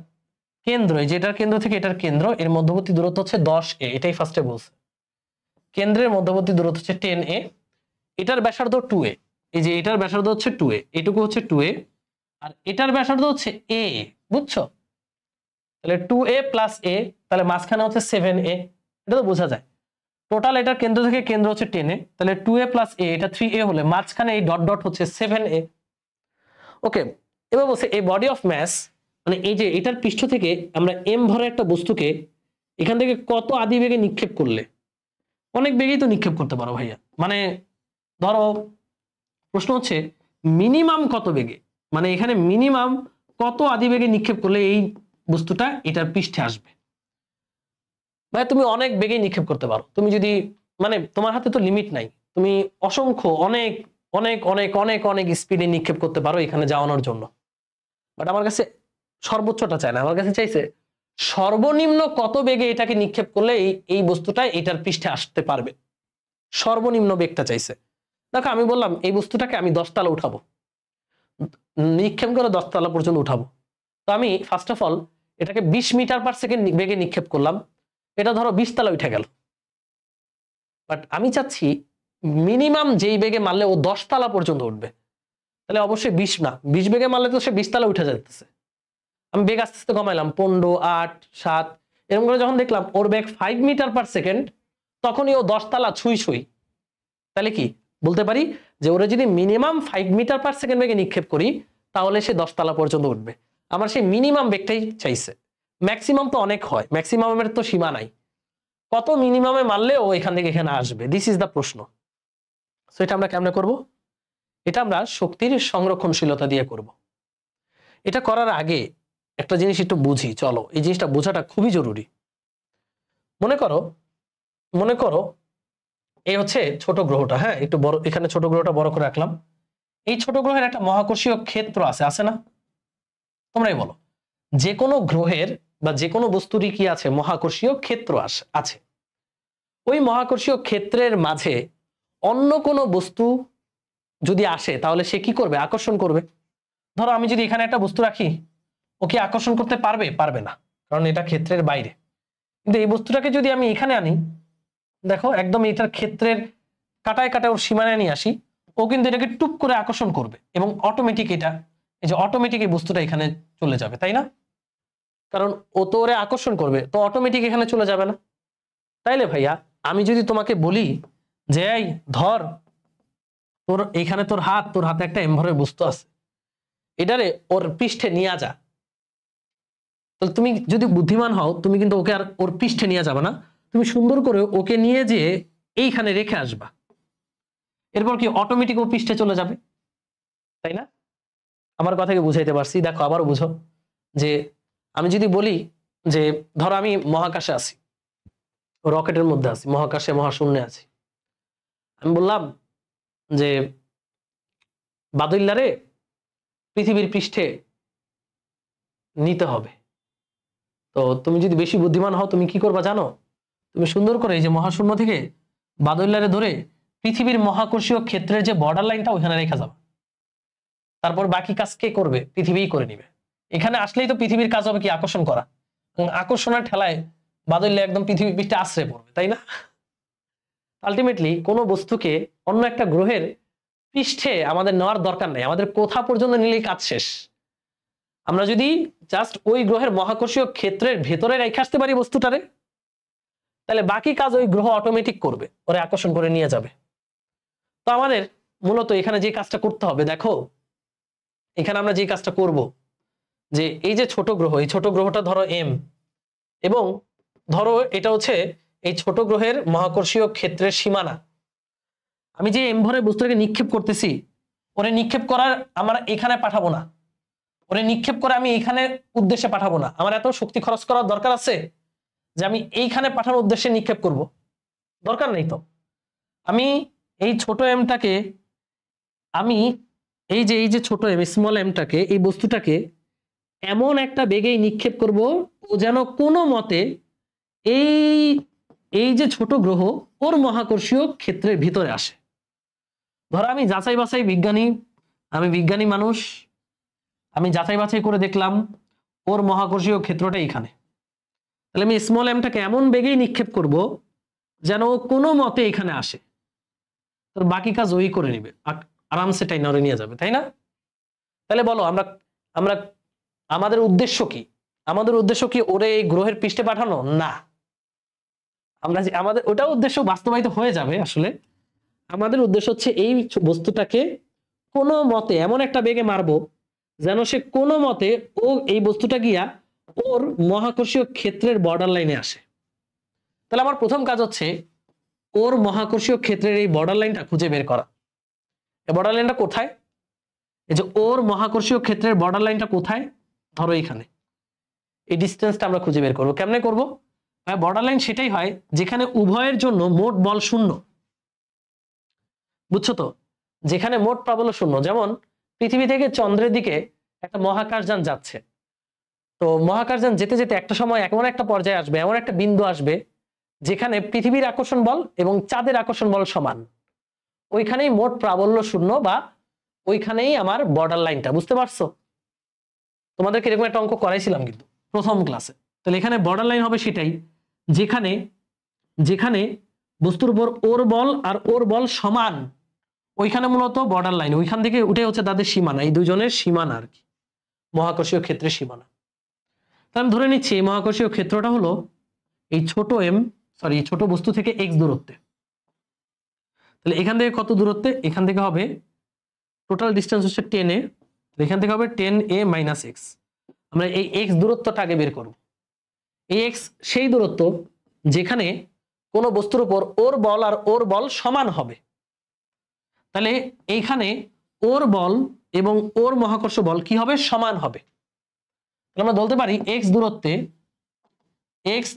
কেন্দ্র, যেটার কেন্দ্র থেকে এটার কেন্দ্র, এর মধ্যবর্তী দূরত্ব হচ্ছে 10a, এটাই ফার্স্টে বলছে। কেন্দ্রের মধ্যবর্তী দূরত্ব হচ্ছে 10a, এটার ব্যাসার্ধ 2a, এই যে এটার ব্যাসার্ধ হচ্ছে 2a, এটুকু হচ্ছে 2a, আর এটার ব্যাসার্ধ হচ্ছে a, বুঝছো, তাহলে 2a প্লাস a, তাহলে মাঝখানে হচ্ছে 7a, এটা তো বোঝা যায়। টোটাল এটার কেন্দ্র থেকে কেন্দ্র হচ্ছে 10a, তাহলে 2a প্লাস a, এটা 3a হলে মাঝখানে এই ডট ডট হচ্ছে 7a। ওকে, এবার বলছে এই বডি অফ ম্যাস, মানে এই যে এটার পৃষ্ঠ থেকে আমরা m ভরের একটা বস্তুকে এখান থেকে কত আদি বেগে নিক্ষেপ করলে, অনেক বেগেই তো নিক্ষেপ করতে পারো ভাইয়া, মানে ধরো প্রশ্ন হচ্ছে মিনিমাম কত বেগে, মানে এখানে মিনিমাম কত আদি বেগে নিক্ষেপ করলে এই বস্তুটা এটার পৃষ্ঠে আসবে। ভাই তুমি অনেক বেগে নিক্ষেপ করতে পারো, তুমি যদি, মানে তোমার হাতে তো লিমিট নাই, তুমি অসংখ্য অনেক অনেক অনেক অনেক অনেক স্পিডে নিক্ষেপ করতে পারো এখানে যাওয়ানোর জন্য। বাট আমার কাছে সর্বোচ্চটা চাই না, আমার কাছে চাইছে সর্বনিম্ন কত বেগে এটাকে নিক্ষেপ করলে এই বস্তুটা এটার পৃষ্ঠে আসতে পারবে, সর্বনিম্ন বেগটা চাইছে। দেখো আমি বললাম এই বস্তুটাকে আমি 10 তলা উঠাবো, নিক্ষেপ করে 10 তলা পর্যন্ত উঠাবো, তো আমি ফার্স্ট অফ অল এটাকে 20 মিটার পার সেকেন্ড বেগে নিক্ষেপ করলাম, এটা ধরো 20 তলা উঠে গেল। বাট আমি চাচ্ছি মিনিমাম যেই বেগে মারলে ও 10 তলা পর্যন্ত উঠবে, তাহলে অবশ্যই 20 না, 20 বেগে মারলে তো সে 20 তলা উঠে যেতেছে। আমি বেগ আস্তে আস্তে কমাইলাম, 15, 8, 7 এরকম করে যখন দেখলাম ওর বেগ 5 মিটার পার সেকেন্ড, তখনই ও 10 তলা ছুঁই ছুঁই। তাহলে কি বলতে পারি যে ওরা যদি মিনিমাম 5 মিটার পার সেকেন্ড বেগে নিক্ষেপ করি তাহলে সে 10 তলা পর্যন্ত উঠবে। আমার সেই মিনিমাম বেগটাই চাইছে, ম্যাক্সিমাম তো অনেক হয়, ম্যাক্সিমামের তো সীমা নাই, কত মিনিমামে মারলে ও এখান থেকে এখানে আসবে, দিস ইজ দ্য প্রশ্ন। সো এটা আমরা কেমনে করব, এটা আমরা শক্তির সংরক্ষণশীলতা দিয়ে করব। এটা করার আগে একটা জিনিস একটু বুঝি, চলো এই জিনিসটা বোঝাটা খুবই জরুরি। মনে করো এই হচ্ছে ছোট গ্রহটা, হ্যাঁ একটু বড়, এখানে ছোট গ্রহটা বড় করে রাখলাম। এই ছোট গ্রহের একটা মহাকর্ষীয় ক্ষেত্র আছে না, তোমরাই বলো, যে কোনো গ্রহের বা যে কোনো বস্তুরই কি আছে, মহাকর্ষীয় ক্ষেত্র আছে। ওই মহাকর্ষীয় ক্ষেত্রের মাঝে অন্য কোনো বস্তু যদি আসে তাহলে সে কি করবে, আকর্ষণ করবে। ধরো আমি যদি এখানে একটা বস্তু রাখি, ও কি আকর্ষণ করতে পারবে, পারবে না, কারণ এটা ক্ষেত্রের বাইরে। কিন্তু এই বস্তুটাকে যদি আমি এখানে আনি, দেখো একদম এটার ক্ষেত্রের কাটায় কাটায় ওর সীমানায় নিয়ে আসি, ও কিন্তু এটাকে টুপ করে আকর্ষণ করবে এবং অটোমেটিক এটা, এই যে অটোমেটিক এই বস্তুটা এখানে চলে যাবে, তাই না, কারণ ও তো ওরে আকর্ষণ করবে, তো অটোমেটিক এখানে চলে যাবে না। তাইলে ভাইয়া আমি যদি তোমাকে বলি যে এই ধর তোর এইখানে তোর হাতে একটা এমভরের বস্তু আছে, এটারে ওর পৃষ্ঠে নিয়ে যা, তাহলে তুমি যদি বুদ্ধিমান হও তুমি কিন্তু ওকে আর ওর পৃষ্ঠে নিয়ে যাবে না, তুমি সুন্দর করে ওকে নিয়ে যেয়ে এইখানে রেখে আসবা, এরপর কি অটোমেটিক ও পৃষ্ঠে চলে যাবে, তাই না। আমার কথাকে বুঝাইতে পারছি, দেখো আবারও বুঝো, যে আমি যদি বলি যে ধরো আমি মহাকাশে আছি, রকেটের মধ্যে আছি, মহাকাশে মহাশূন্যে আছি, আমি বললাম যে বাদুল্লারে পৃথিবীর পৃষ্ঠে নিতে হবে, তো তুমি যদি বেশি বুদ্ধিমান হও তুমি কি করবা জানো, তুমি সুন্দর করে এই যে মহাশূন্য থেকে বাদুল্লারে ধরে পৃথিবীর মহাকর্ষীয় ক্ষেত্রের যে বর্ডার লাইনটা ওইখানে রেখে যাবে, তারপর বাকি কাজ কে করবে? পৃথিবীই করে নিবে। এখানে আসলেই তো পৃথিবীর কাজ হবে কি? আকর্ষণ করা। আকর্ষণের ঠেলায় বাদুল্লা একদম পৃথিবী পৃষ্ঠে আশ্রয় পড়বে, তাই না? আলটিমেটলি কোনো বস্তুকে অন্য একটা গ্রহের পৃষ্ঠে আমাদের নেওয়ার দরকার নেই, আমাদের কোথা পর্যন্ত নিলেই কাজ শেষ। আমরা যদি জাস্ট ওই গ্রহের মহাকর্ষীয় ক্ষেত্রের ভেতরে রেখে আসতে পারি বস্তুটারে, তাহলে বাকি কাজ ওই গ্রহ অটোমেটিক করবে, ওরে আকর্ষণ করে নিয়ে যাবে। তো আমাদের মূলত এখানে যে কাজটা করতে হবে, দেখো এখানে আমরা যে কাজটা করব, যে এই যে ছোট গ্রহ, এই ছোট গ্রহটা ধরো এম, এবং ধরো এটা হচ্ছে এই ছোট গ্রহের মহাকর্ষীয় ক্ষেত্রের সীমানা। আমি যে এম ভরে বস্তুটাকে নিক্ষেপ করতেছি, ওরে নিক্ষেপ করার আমরা এখানে পাঠাবো না, ওরে নিক্ষেপ করে আমি এইখানে উদ্দেশ্যে পাঠাবো না। আমার এত শক্তি খরচ করার দরকার আছে যে আমি এইখানে পাঠানোর উদ্দেশ্যে নিক্ষেপ করব? দরকার নেই তো। আমি এই ছোট এমটাকে, আমি এই যে ছোট এম, স্মল এমটাকে, এই বস্তুটাকে এমন একটা বেগেই নিক্ষেপ করব ও যেন কোনো মতে এই যে ছোট গ্রহ ওর মহাকর্ষীয় ক্ষেত্রের ভিতরে আসে। ধরো আমি যাচাই বাছাই বিজ্ঞানী, আমি বিজ্ঞানী মানুষ, আমি যাচাই বাছাই করে দেখলাম ওর মহাকর্ষীয় ক্ষেত্রটা এইখানে, তাহলে আমি স্মল এমটাকে এমন বেগেই নিক্ষেপ করব যেন কোনো মতে এখানে আসে, তোর বাকি কাজ ওই করে নিবে, আরামসে টাইনারে নিয়ে যাবে, তাই না? তাহলে বলো আমরা আমরা আমাদের উদ্দেশ্য কি? আমাদের উদ্দেশ্য কি ওরে এই গ্রহের পৃষ্ঠে পাঠানো? না। আমরা যে আমাদের ওটা উদ্দেশ্য বাস্তবায়িত হয়ে যাবে, আসলে আমাদের উদ্দেশ্য হচ্ছে এই বস্তুটাকে কোনো মতে এমন একটা বেগে মারবো যেন সে কোনো মতে ও এই বস্তুটা গিয়া ওর মহাকর্ষীয় ক্ষেত্রের বর্ডার লাইনে আসে। তাহলে আমার প্রথম কাজ হচ্ছে ওর মহাকর্ষীয় ক্ষেত্রের এই বর্ডার লাইনটা খুঁজে বের করা। এই বর্ডার লাইনটা কোথায়? এই যে ওর মহাকর্ষীয় ক্ষেত্রের বর্ডার লাইনটা কোথায়? ধরো এখানে। এই ডিস্টেন্সটা আমরা খুঁজে বের করবো। কেমনে করব? বর্ডার লাইন সেটাই হয় যেখানে উভয়ের জন্য মোট বল শূন্য। বুঝছো তো? যেখানে মোট প্রাবল্য শূন্য। যেমন পৃথিবী থেকে চন্দ্রের দিকে একটা মহাকাশযান যাচ্ছে, তো মহাকাশযান যেতে যেতে একটা সময় এমন একটা পর্যায়ে আসবে, এমন একটা বিন্দু আসবে যেখানে পৃথিবীর আকর্ষণ বল এবং চাঁদের আকর্ষণ বল সমান। ওইখানেই মোট প্রাবল্য শূন্য, বা ওইখানেই আমার বর্ডার লাইনটা। বুঝতে পারছো? তোমাদেরকে এরকম একটা অঙ্ক করাইছিলাম কিন্তু প্রথম ক্লাসে। তাহলে এখানে বর্ডার লাইন হবে সেটাই যেখানে যেখানে বস্তুর উপর ওর বল আর ওর বল সমান, ওইখানে মূলত বর্ডার লাইন। ওইখান থেকে উঠে হচ্ছে তাদের সীমানা, এই দুজনের সীমানা আর কি, মহাকর্ষীয় ক্ষেত্রের সীমানা। তাহলে আমি ধরে নিচ্ছি এই মহাকর্ষীয় ক্ষেত্রটা হলো এই ছোট এম, সরি ছোট বস্তু থেকে এক্স দূরত্বে। তাহলে এখান থেকে কত দূরত্বে? এখান থেকে হবে টোটাল ডিস্টেন্স হচ্ছে 10a, এখান থেকে হবে 10a মাইনাস এক্স। আমরা এই এক্স দূরত্বটা আগে বের করব। এই এক্স সেই দূরত্ব যেখানে কোনো বস্তুর উপর ওর বল আর ওর বল সমান হবে। তাহলে এইখানে ওর বল এবং ওর মহাকর্ষ বল কি হবে? সমান হবে। তাহলে আমরা বলতে পারি এক্স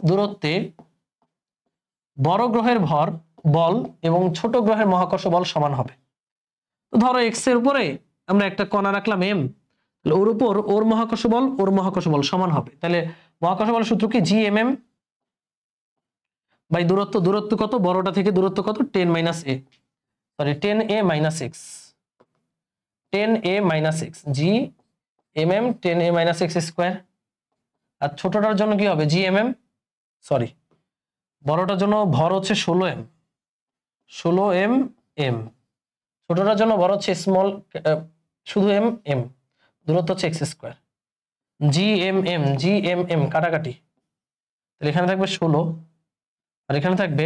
দূরত্বে বড় গ্রহের ভর বল এবং ছোট গ্রহের মহাকর্ষ বল সমান হবে। তো ধরো এক্স এর উপরে আমরা একটা কণা রাখলাম এম, ওর উপর ওর মহাকর্ষ বল সমান হবে। তাহলে মহাকর্ষ বল সূত্র কি? জি এম এম বাই দূরত্ব কত? বড়টা থেকে দূরত্ব কত? 10a minus X, 10a minus X, G M M 10a minus X square. আর ছোটটার জন্য কি হবে? জি এম এম, সরি বড়টার জন্য ভর হচ্ছে 16m এম, ছোটটার জন্য ভর হচ্ছে স্মল শুধু এম, দূরত্ব হচ্ছে X square. G M M কাটাকাটি, তাহলে এখানে থাকবে 16 আর এখানে থাকবে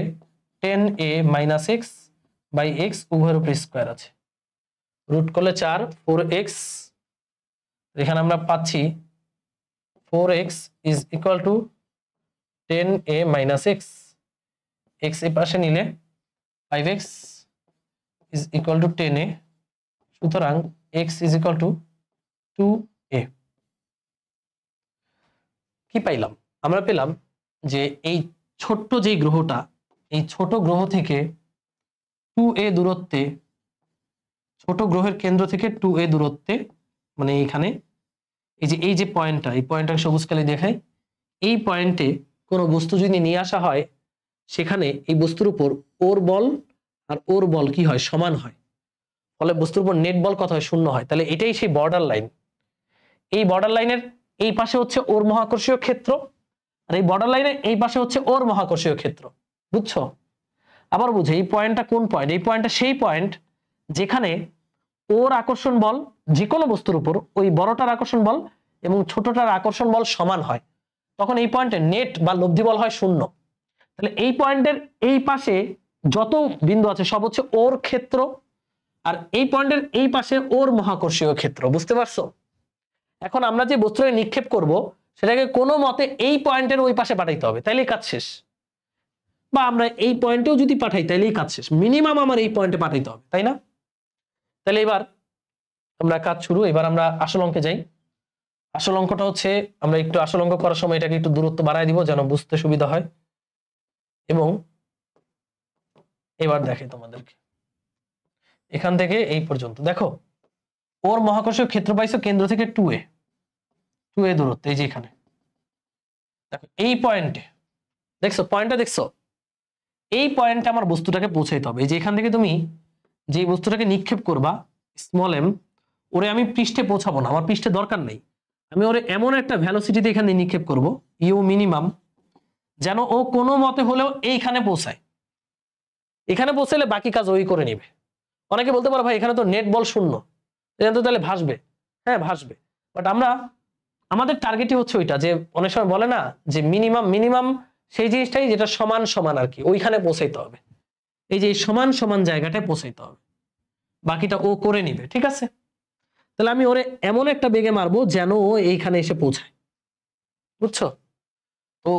10a minus x by x, উভয়ের উপর স্কোয়ার আছে, রুট করলে 4, 4x। এখানে আমরা পাচ্ছি 4x is equal two 10a minus x, x এর পাশে নিলে 5x is equal two 10a, সুতরাং x is equal two 2a। কি পাইলাম? আমরা পেলাম যে এই ছোট্ট যে গ্রহটা, এই ছোট গ্রহ থেকে 2a দূরত্বে, ছোট গ্রহের কেন্দ্র থেকে 2a দূরত্বে, মানে এইখানে এই যে পয়েন্টটা, এই পয়েন্টটাকে সবুজ কালি দেখাই, এই পয়েন্টে কোনো বস্তু যদি নিয়ে আসা হয়, সেখানে এই বস্তুর উপর ওর বল আর ওর বল কি হয়, সমান হয়, ফলে বস্তুর উপর নেট বল কত হয়, 0 হয়। তাহলে এটাই সেই বর্ডার লাইন। এই বর্ডার লাইনের এই পাশে হচ্ছে ওর মহাকর্ষীয় ক্ষেত্র, আর এই বর্ডার লাইনের এই পাশে হচ্ছে ওর মহাকর্ষীয় ক্ষেত্র। বুঝছো? আবার বুঝে, এই পয়েন্টটা কোন পয়েন্ট? এই পয়েন্টটা সেই পয়েন্ট যেখানে ওর আকর্ষণ বল যে কোনো বস্তুর উপর ওই বড়টার আকর্ষণ বল এবং ছোটটার আকর্ষণ বল সমান হয়, তখন এই পয়েন্টে নেট বা লব্ধি বল হয় 0। তাহলে এই পয়েন্টের এই পাশে যত বিন্দু আছে সব হচ্ছে ওর ক্ষেত্র, আর এই পয়েন্টের এই পাশে ওর মহাকর্ষীয় ক্ষেত্র। বুঝতে পারছো? এখন আমরা যে বস্তুটাকে নিক্ষেপ করব সেটাকে কোনো মতে এই পয়েন্টের ওই পাশে পাঠাইতে হবে, তাইলেই কাজ শেষ। বা আমরা এই পয়েন্টেও যদি পাঠাই তাইলেই কাজ শেষ, মিনিমাম আমার এই পয়েন্টে পাঠাইতে হবে, তাই না? তাহলে এবার আমরা কাজ শুরু। এবার আমরা আসল অঙ্কে যাই। আসল অঙ্কটা হচ্ছে, আমরা একটু আসল অঙ্ক করার সময় এটাকে একটু দূরত্ব বাড়ায় দিব যেন বুঝতে সুবিধা হয়। এবং এবার দেখে তোমাদেরকে এখান থেকে এই পর্যন্ত দেখো, ওর মহাকর্ষীয় ক্ষেত্র পাইছো কেন্দ্র থেকে 2a দূরত্ব, এই যে এখানে দেখো এই পয়েন্টে, দেখছো পয়েন্টটা, দেখছো এই পয়েন্টে আমার বস্তুটাকে পৌঁছাইতে হবে। এই যে এখান থেকে তুমি যে বস্তুটাকে নিক্ষেপ করবা স্মল এম, ওরে আমি পৃষ্ঠে পৌঁছাবো না, আমার পৃষ্ঠে দরকার নেই, আমি ওরে এমন একটা ভ্যালোসিটিতে এখানে নিক্ষেপ করব ইউ মিনিমাম, যেন ও কোনো মতে হলেও এইখানে পৌঁছায়। এখানে পৌঁছালে বাকি কাজ ওই করে নিবে। অনেকে বলতে পারো ভাই এখানে তো নেট বল 0, এখানে তো তাহলে ভাসবে। হ্যাঁ ভাসবে, বাট আমরা আমাদের টার্গেটই হচ্ছে ওইটা, যে অনেক সময় বলে না যে মিনিমাম সেই জিনিসটাই যেটা সমান সমান আর কি, ওইখানে পৌঁছাইতে হবে। এই যে সমান সমান জায়গাটায় পৌঁছাইতে হবে, বাকিটা ও করে নিবে। ঠিক আছে? তাহলে আমি ওরে এমন একটা বেগে মারবো যেন ও এইখানে এসে পৌঁছায়। বুঝছো? তো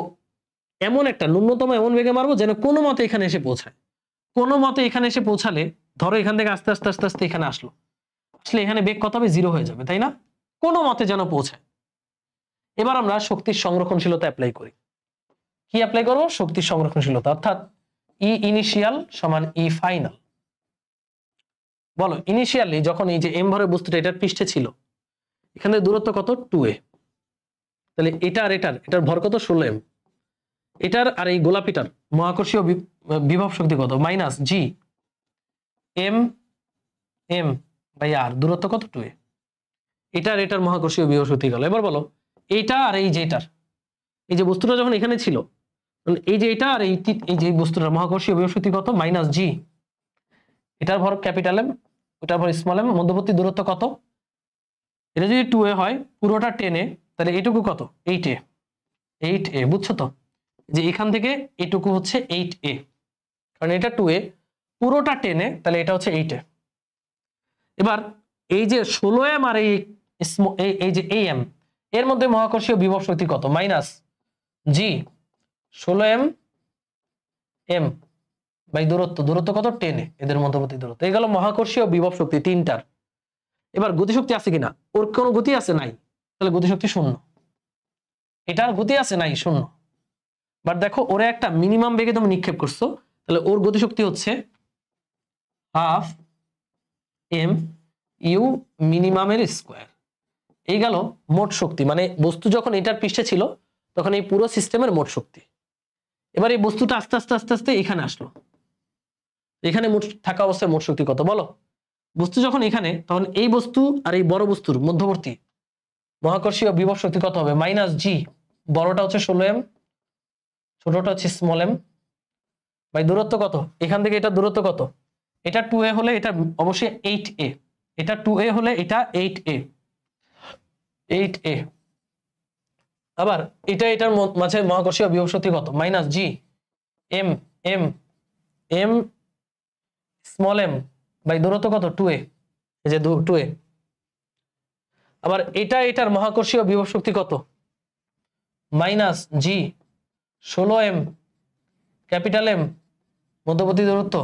এমন একটা ন্যূনতম এমন বেগে মারবো যেন কোনো মতে এখানে এসে পৌঁছায়। কোনো মতে এখানে এসে পৌঁছালে, ধরো এখান থেকে আস্তে আস্তে আস্তে আস্তে এখানে আসলো, আসলে এখানে বেগ কত হবে, 0 হয়ে যাবে, তাই না? কোনো মতে যেন পৌঁছায়। এবার আমরা শক্তির সংরক্ষণশীলতা অ্যাপ্লাই করি। কি অ্যাপ্লাই করবো? শক্তির সংরক্ষণশীলতা, অর্থাৎ ই ইনিশিয়াল সমান ই ফাইনাল। বলো ইনিশিয়ালি যখন এই যে এম ভরের বস্তুটা এটার পৃষ্ঠে ছিল, এখানে দূরত্ব কত, 2a, তাহলে এটা আর এটার ভর কত, 16m, এটার আর এই গোলাপিটার মহাকর্ষীয় বিভব শক্তি কত, minus G M M by R, দূরত্ব কত, 2a, এটার এটার মহাকর্ষীয় বিভব শক্তি গেল। এবার বলো এইটা আর এই যে এটার, এই যে বস্তুটা যখন এখানে ছিল, এই যে এটা আর এই যে বস্তুটার মহাকর্ষীয় বিভব শক্তি কত, মাইনাস জি, এটার ভর ক্যাপিটাল এম, ওটার ভর স্মল এম, মধ্যবর্তী দূরত্ব কত, এটা যদি 2a হয় পুরোটা 10a, তাহলে এইটুকু কত, 8a। বুঝছো তো, যে এখান থেকে এইটুকু হচ্ছে 8a, কারণ এটা 2a, পুরোটা 10a, তাহলে এটা হচ্ছে 8a। এবার এই যে 16m আর এই যে am এর মধ্যে মহাকর্ষীয় বিভব শক্তি কত, minus G 16m m by দূরত্ব কত, 10a, এদের মধ্যবর্তী দূরত্ব। এই গেল মহাকর্ষীয় বিভব শক্তি তিনটার। এবার গতিশক্তি আছে কিনা, ওর কোনো গতি আছে, নাই, তাহলে গতিশক্তি 0। এটার গতি আছে, নাই, 0। বাট দেখো ওরে একটা মিনিমাম বেগে তুমি নিক্ষেপ করছো, তাহলে ওর গতিশক্তি হচ্ছে হাফ এম ইউ মিনিমামের স্কোয়ার। এই গেল মোট শক্তি, মানে বস্তু যখন এটার পৃষ্ঠে ছিল তখন এই পুরো সিস্টেমের মোট শক্তি। এবার এই বস্তুটা আস্তে আস্তে আস্তে আস্তে এখানে আসলো, এখানে মোট থাকা অবস্থায় মোট শক্তি কত বলো? বস্তু যখন এখানে, তখন এই বস্তু আর এই বড় বস্তুর মধ্যবর্তী মহাকর্ষীয় বিভব শক্তি কত হবে, মাইনাস জি, বড়টা হচ্ছে 16m, ছোটটা হচ্ছে স্মল এম, বাই দূরত্ব কত, এখান থেকে এটা দূরত্ব কত, এটা 2a হলে এটা অবশ্যই 8a, এটা 2a হলে এটা 8a। আবার এটা এটার মাঝে মহাকর্ষীয় বিভব শক্তি কত, minus G M M M small M by দূরত্ব কত, 2a, এই যে 2a। আবার এটা এটার মহাকর্ষীয় বিভব শক্তি কত, মাইনাস জি 16m ক্যাপিটাল এম, মধ্যবর্তী দূরত্ব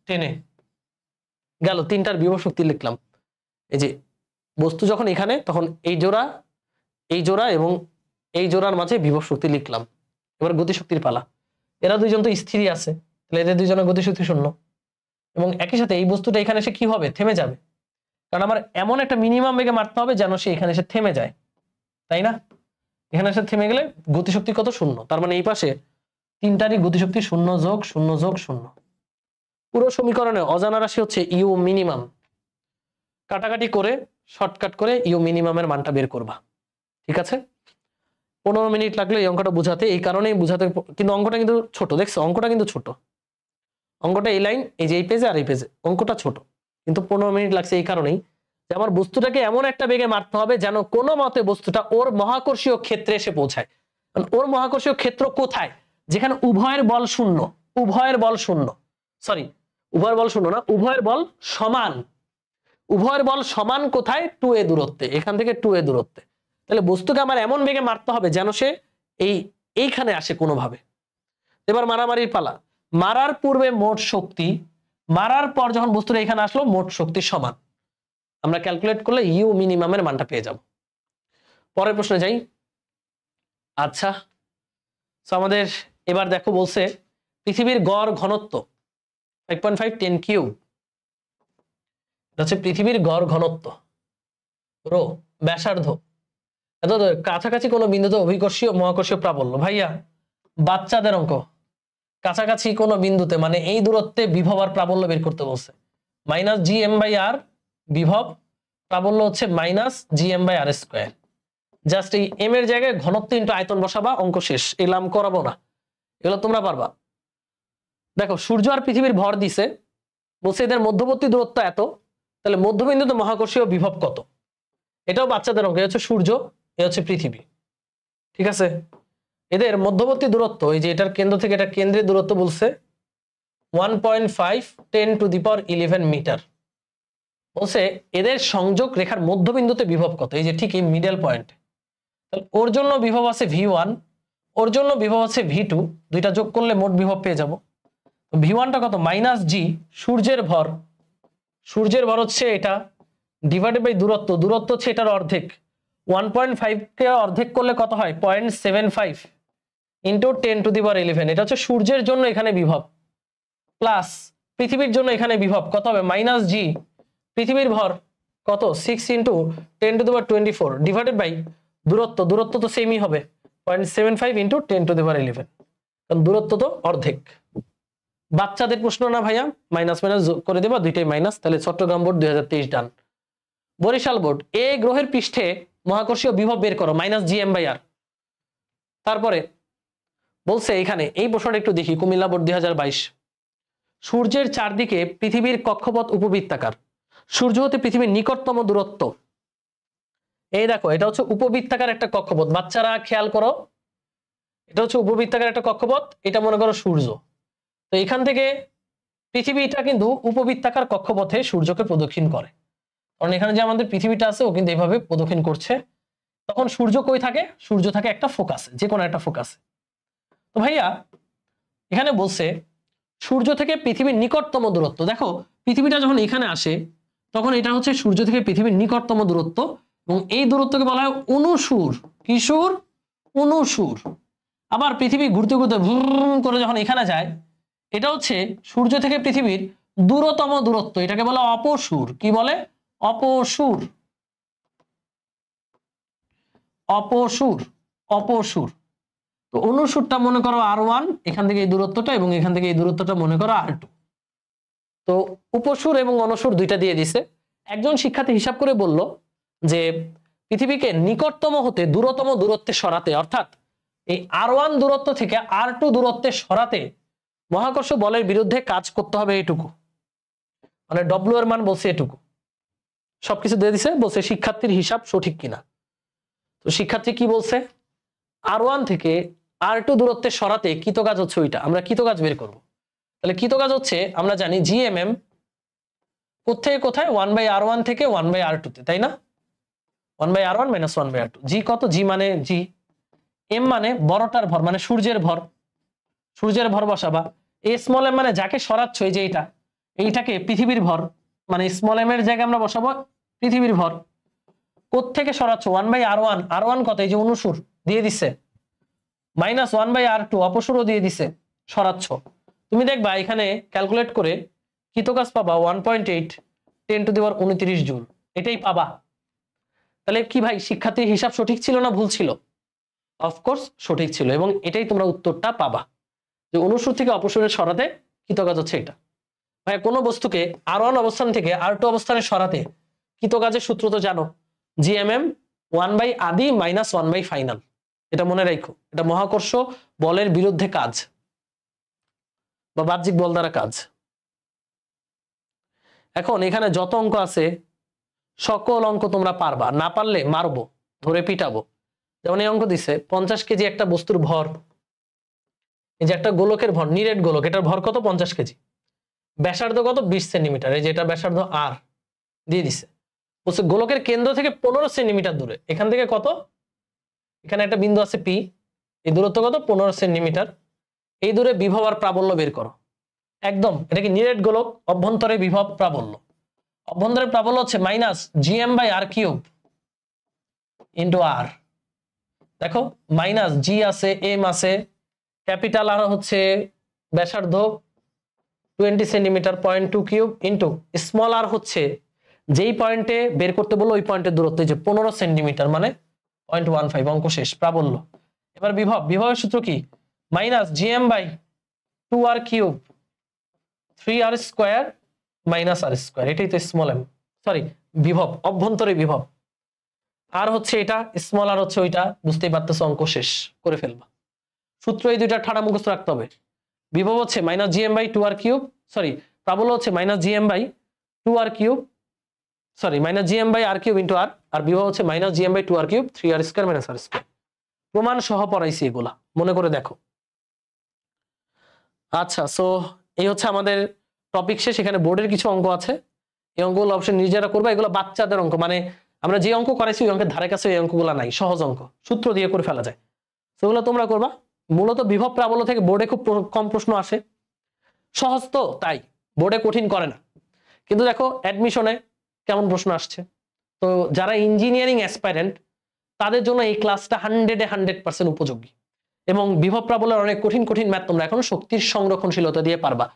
10a। গেল তিনটার বিভব শক্তি লিখলাম। এই যে বস্তু যখন এখানে, তখন এই জোড়া এবং এই জোড়ার মাঝে বিভব শক্তি লিখলাম। এবার গতিশক্তির পালা। এরা দুইজন তো স্থিরই আছে, তাহলে এদের দুইজনের গতিশক্তি 0। এবং একই সাথে এই বস্তুটা এখানে এসে কি হবে, থেমে যাবে, কারণ আমার এমন একটা মিনিমাম বেগে মারতে হবে যেন সে এখানে এসে থেমে যায়, তাই না? এখানে এসে থেমে গেলে গতিশক্তি কত, 0। তার মানে এই পাশে তিনটারই গতিশক্তি 0 যোগ 0 যোগ 0। পুরো সমীকরণে অজানা রাশি হচ্ছে ইউ মিনিমাম, কাটাকাটি করে শর্টকাট করে ইউ মিনিমামের মানটা বের করবা। ঠিক আছে, 15 মিনিট লাগলো এই অঙ্কটা বুঝাতে, এই কারণেই বুঝাতে, কিন্তু অঙ্কটা কিন্তু ছোট, দেখছো অঙ্কটা কিন্তু ছোট, অঙ্কটা এই লাইন এই যে এই পেজে আর এই পেজে, অঙ্কটা ছোট, কিন্তু 15 মিনিট লাগছে এই কারণেই যে আমার বস্তুটাকে এমন একটা বেগে মারতে হবে যেন কোনো মতে বস্তুটা ওর মহাকর্ষীয় ক্ষেত্রে এসে পৌঁছায়। ওর মহাকর্ষীয় ক্ষেত্র কোথায়? যেখানে উভয়ের বল শূন্য, উভয়ের বল শূন্য, সরি উভয়ের বল শূন্য না, উভয়ের বল সমান। উভয়ের বল সমান কোথায়? 2a দূরত্বে, এখান থেকে 2a দূরত্বে। তাহলে বস্তুকে আমার এমন বেগে মারতে হবে যেন সে এইখানে আসে কোনোভাবে। এবার মারামারির পালা। মারার পূর্বে মোট শক্তি, মারার পর যখন বস্তুটা এখানে আসলো মোট শক্তি সমান। আমরা ক্যালকুলেট করলে ইউ মিনিমামের মানটা পেয়ে যাব। পরের প্রশ্নে যাই। আচ্ছা, আমাদের এবার দেখো বলছে পৃথিবীর গড় ঘনত্ব 5.5 10 কিউব, এটা হচ্ছে পৃথিবীর গড় ঘনত্ব রো, ব্যাসার্ধ এত কাছাকাছি কোনো বিন্দুতে অভিকর্ষীয় মহাকর্ষীয় প্রাবল্য। ভাইয়া বাচ্চাদের অঙ্ক, কাছাকাছি কোনো বিন্দুতে মানে এই দূরত্বে বিভব আর প্রাবল্য বের করতে বলছে। Minus G M by R বিভব, প্রাবল্য হচ্ছে minus G M by R square. Just এই এম এর জায়গায় ঘনত্ব ইন্টু আয়তন বসাবা, অঙ্ক শেষ। এগুলো আমি করাবো না, এগুলো তোমরা পারবা। দেখো সূর্য আর পৃথিবীর ভর দিছে, বলছে এদের মধ্যবর্তী দূরত্ব এত, তাহলে মধ্যবিন্দুতে মহাকর্ষীয় বিভব কত? এটাও বাচ্চাদের অঙ্ক। এ হচ্ছে সূর্য, এ হচ্ছে পৃথিবী, ঠিক আছে। এদের মধ্যবর্তী দূরত্ব, এই যে এটার কেন্দ্র থেকে এটা কেন্দ্রের দূরত্ব বলছে 1.5 10 টু দি পাওয়ার 11 মিটার। বলছে এদের সংযোগ রেখার মধ্যবিন্দুতে বিভব কত? এই যে ঠিক এই মিডল পয়েন্ট। তাহলে ওর জন্য বিভব আছে V1, ওর জন্য বিভব আছে V2, দুইটা যোগ করলে মোট বিভব পেয়ে যাব। V1টা কত? মাইনাস জি সূর্যের ভর, সূর্যের ভর হচ্ছে এটা, ডিভাইডেড বাই দূরত্ব, দূরত্ব হচ্ছে এটার অর্ধেক। 1.5 কে অর্ধেক করলে কত হয়? 0.75 ইন্টু 10 টু দি পাওয়ার 11। এটা হচ্ছে সূর্যের জন্য এখানে বিভব, প্লাস পৃথিবীর জন্য এখানে বিভব কত হবে? মাইনাস জি পৃথিবীর ভর কত? 6 into 10 to the power 24 divided by দূরত্ব, দূরত্ব তো সেমই হবে 0.75 ইন্টু 10 টু দি পাওয়ার 11, কারণ দূরত্ব তো অর্ধেক। বাচ্চাদের প্রশ্ন না ভাইয়া, মাইনাস মাইনাস যোগ করে দেবা, দুইটাই মাইনাস। তাহলে চট্টগ্রাম বোর্ড 2023 ডান। বরিশাল বোর্ড এ গ্রহের পৃষ্ঠে মহাকর্ষীয় বিভব বের করো, মাইনাস জি এম বাই আর। তারপরে বলছে এখানে এই প্রশ্নটা একটু দেখি, কুমিল্লা বোর্ড 2022। সূর্যের চারদিকে পৃথিবীর কক্ষপথ উপবৃত্তাকার, সূর্য হতে পৃথিবীর নিকটতম দূরত্ব, এই দেখো এটা হচ্ছে উপবৃত্তাকার একটা কক্ষপথ। বাচ্চারা খেয়াল করো, এটা হচ্ছে উপবৃত্তাকার একটা কক্ষপথ, এটা মনে করো সূর্য। তো এখান থেকে পৃথিবীটা কিন্তু উপবৃত্তাকার কক্ষপথে সূর্যকে প্রদক্ষিণ করে, কারণ এখানে যে আমাদের পৃথিবীটা আছে ও কিন্তু এইভাবে প্রদক্ষিণ করছে। তখন সূর্য কই থাকে? সূর্য থাকে একটা ফোকাসে, যে কোনো একটা ফোকাসে। তো ভাইয়া এখানে বলছে সূর্য থেকে পৃথিবীর নিকটতম দূরত্ব। দেখো পৃথিবীটা যখন এখানে আসে তখন এটা হচ্ছে সূর্য থেকে পৃথিবীর নিকটতম দূরত্ব, এবং এই দূরত্বকে বলা হয় অনুসূর। কিশোর? অনুসূর। আবার পৃথিবী ঘুরতে ঘুরতে ভ্রুম করে যখন এখানে যায়, এটা হচ্ছে সূর্য থেকে পৃথিবীর দূরতম দূরত্ব, এটাকে বলে অপসূর। কি বলে? অপসূর। অপসূর, অপসূর। তো অনুসূরটা মনে করো R1, এখান থেকে এই দূরত্বটা, এবং এখান থেকে এই দূরত্বটা মনে করো R2। তো উপসূর এবং অনুসূর দুইটা দিয়ে দিছে। একজন শিক্ষার্থী হিসাব করে বলল যে পৃথিবীকে নিকটতম হতে দূরতম দূরত্বে সরাতে, অর্থাৎ এই R1 দূরত্ব থেকে R2 দূরত্বে সরাতে মহাকর্ষ বলের বিরুদ্ধে কাজ করতে হবে এইটুকু, মানে ডব্লিউ এর মান বলছে এটুকু। সবকিছু দিয়ে দিছে, বলছে শিক্ষার্থীর হিসাব সঠিক কিনা। তো শিক্ষার্থী কি বলছে? R1 থেকে R2 দূরত্বে সরাতে কৃত কাজ হচ্ছে ওইটা, আমরা কৃত কাজ বের করব। তাহলে কৃত কাজ হচ্ছে আমরা জানি GMM কোথায় কোথায়? 1/R1 থেকে 1/R2 তে, তাই না? 1/R1 - 1/R2। জি কত? জি মানে জি, এম মানে বড়টার ভর, মানে সূর্যের ভর, সূর্যের ভর বসাবা। এই স্মল এম মানে যাকে সরাচ্ছ, এই যে এইটাকে পৃথিবীর ভর, মানে স্মল এম এর জায়গায় আমরা বসাবো পৃথিবীর ভর। কোত্থেকে সরাচ্ছ? 1/R1, R1 কত? এই যে অনুসূর দিয়ে দিছে, মাইনাস 1/R2 অপসূরও দিয়ে দিছে, সরাচ্ছ। তুমি দেখবা এখানে ক্যালকুলেট করে কৃত কাজ পাবা 1.8 10 টু দি পাওয়ার 29 জুল, এটাই পাবা। তাহলে কি ভাই শিক্ষার্থীর হিসাব সঠিক ছিল না ভুল ছিল? অফকোর্স সঠিক ছিল, এবং এটাই তোমরা উত্তরটা পাবা। যে অনুসর থেকে অপসরে সরাতে কৃতকাজ হচ্ছে এটা। ভাই কোনো বস্তুকে R1 অবস্থান থেকে R2 অবস্থানে সরাতে কৃতকাজের সূত্র তো জানো, GMM 1 আদি মাইনাস 1 ফাইনাল। এটা মনে রাখো, এটা মহাকর্ষ বলের বিরুদ্ধে কাজ বা বাহ্যিক বল দ্বারা কাজ। এখন এখানে যত অঙ্ক আছে সকল অঙ্ক তোমরা পারবা, না পারলে মারবো, ধরে পিটাবো। যেমন এই অঙ্ক দিছে 50 কেজি একটা বস্তুর ভর, এই যে একটা গোলকের ভর, নিরেট গোলক, এটার ভর কত 50 কেজি, ব্যাসার্ধ কত 20 সেন্টিমিটার, এই যে এটা ব্যাসার্ধ R দিয়ে দিছে। বলছে গোলকের কেন্দ্র থেকে 15 সেন্টিমিটার দূরে, এখান থেকে কত, এখানে একটা বিন্দু আছে P, এই দূরত্ব কত 15 সেন্টিমিটার, এই দূরে বিভব আর প্রাবল্য বের করো। একদম এটা কি নিরেট গোলক, অভ্যন্তরে বিভব প্রাবল্য, অভ্যন্তরের প্রাবল্য হচ্ছে মাইনাস GM/R³ ইন্টু R। দেখো মাইনাস G আছে, M আছে, ক্যাপিটাল R হচ্ছে ব্যাসার্ধ 20 সেন্টিমিটার 0.2³ ইন্টু স্মল r হচ্ছে যেই পয়েন্টে বের করতে বললো ওই পয়েন্টের দূরত্ব, যে 15 সেন্টিমিটার মানে 0.15। অঙ্ক শেষ, প্রাবল্য। এবার বিভব, বিভবের সূত্র কি, minus GM/2R³ 3R² minus R², এটাই তো স্মল m, সরি বিভব, অভ্যন্তরে বিভব। আর হচ্ছে এটা, স্মল আর হচ্ছে ওইটা, বুঝতেই পারতেছো, অঙ্ক শেষ, করে ফেলবা। সূত্র এই দুইটা ঠাড়া মুখস্থ রাখতে হবে। বিভব হচ্ছে মাইনাস GM/2R³, সরি প্রাবল্য হচ্ছে minus GM/2R³, sorry minus GM/R³ into R, আর বিভব হচ্ছে minus GM/2R³ 3R² minus R²। প্রমাণ সহ পড়াইছি এগুলা, মনে করে দেখো। আচ্ছা, সো এই হচ্ছে আমাদের টপিক শেষ। এখানে বোর্ডের কিছু অঙ্ক আছে, এই অঙ্কগুলো অবশ্যই নিজেরা করবা। এগুলো বাচ্চাদের অঙ্ক, মানে আমরা যে অঙ্ক করাইছি ওই অঙ্কের ধারে কাছে এই অঙ্কগুলো নাই, সহজ অঙ্ক, সূত্র দিয়ে করে ফেলা যায়, সেগুলো তোমরা করবা। মূলত বিভব প্রাবল্য থেকে বোর্ডে খুব কম প্রশ্ন আসে, সহজ তো তাই বোর্ডে কঠিন করে না। কিন্তু দেখো অ্যাডমিশনে কেমন প্রশ্ন আসছে। তো যারা ইঞ্জিনিয়ারিং অ্যাসপাইরেন্ট তাদের জন্য এই ক্লাসটা 100% উপযোগী। এবং বিভব প্রাবল্যের অনেক কঠিন কঠিন ম্যাথ তোমরা এখন শক্তির সংরক্ষণশীলতা দিয়ে পারবা।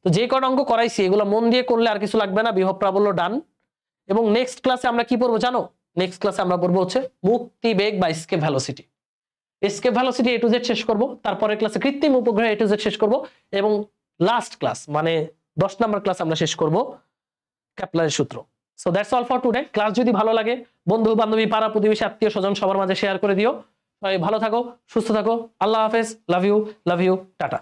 তো যে কটা অঙ্ক করাইছি এগুলো মন দিয়ে করলে আর কিছু লাগবে না, বিভব প্রাবল্য ডান। এবং নেক্সট ক্লাসে আমরা কি পড়বো জানো, নেক্সট ক্লাসে আমরা পড়বো হচ্ছে মুক্তি বেগ বা escape velocity. Escape velocity A to Z শেষ করব, তারপরে ক্লাসে কৃত্রিম উপগ্রহ A to Z শেষ করব, এবং লাস্ট ক্লাস মানে 10 নম্বর ক্লাস আমরা শেষ করব কেপলারের সূত্র। So that's all for today. Class যদি ভালো লাগে বন্ধু বান্ধবী পাড়া প্রতিবেশী আত্মীয় স্বজন সবার মাঝে শেয়ার করে দিও। ভালো থাকো, সুস্থ থাকো, আল্লাহ হাফেজ, লাভ ইউ, টাটা।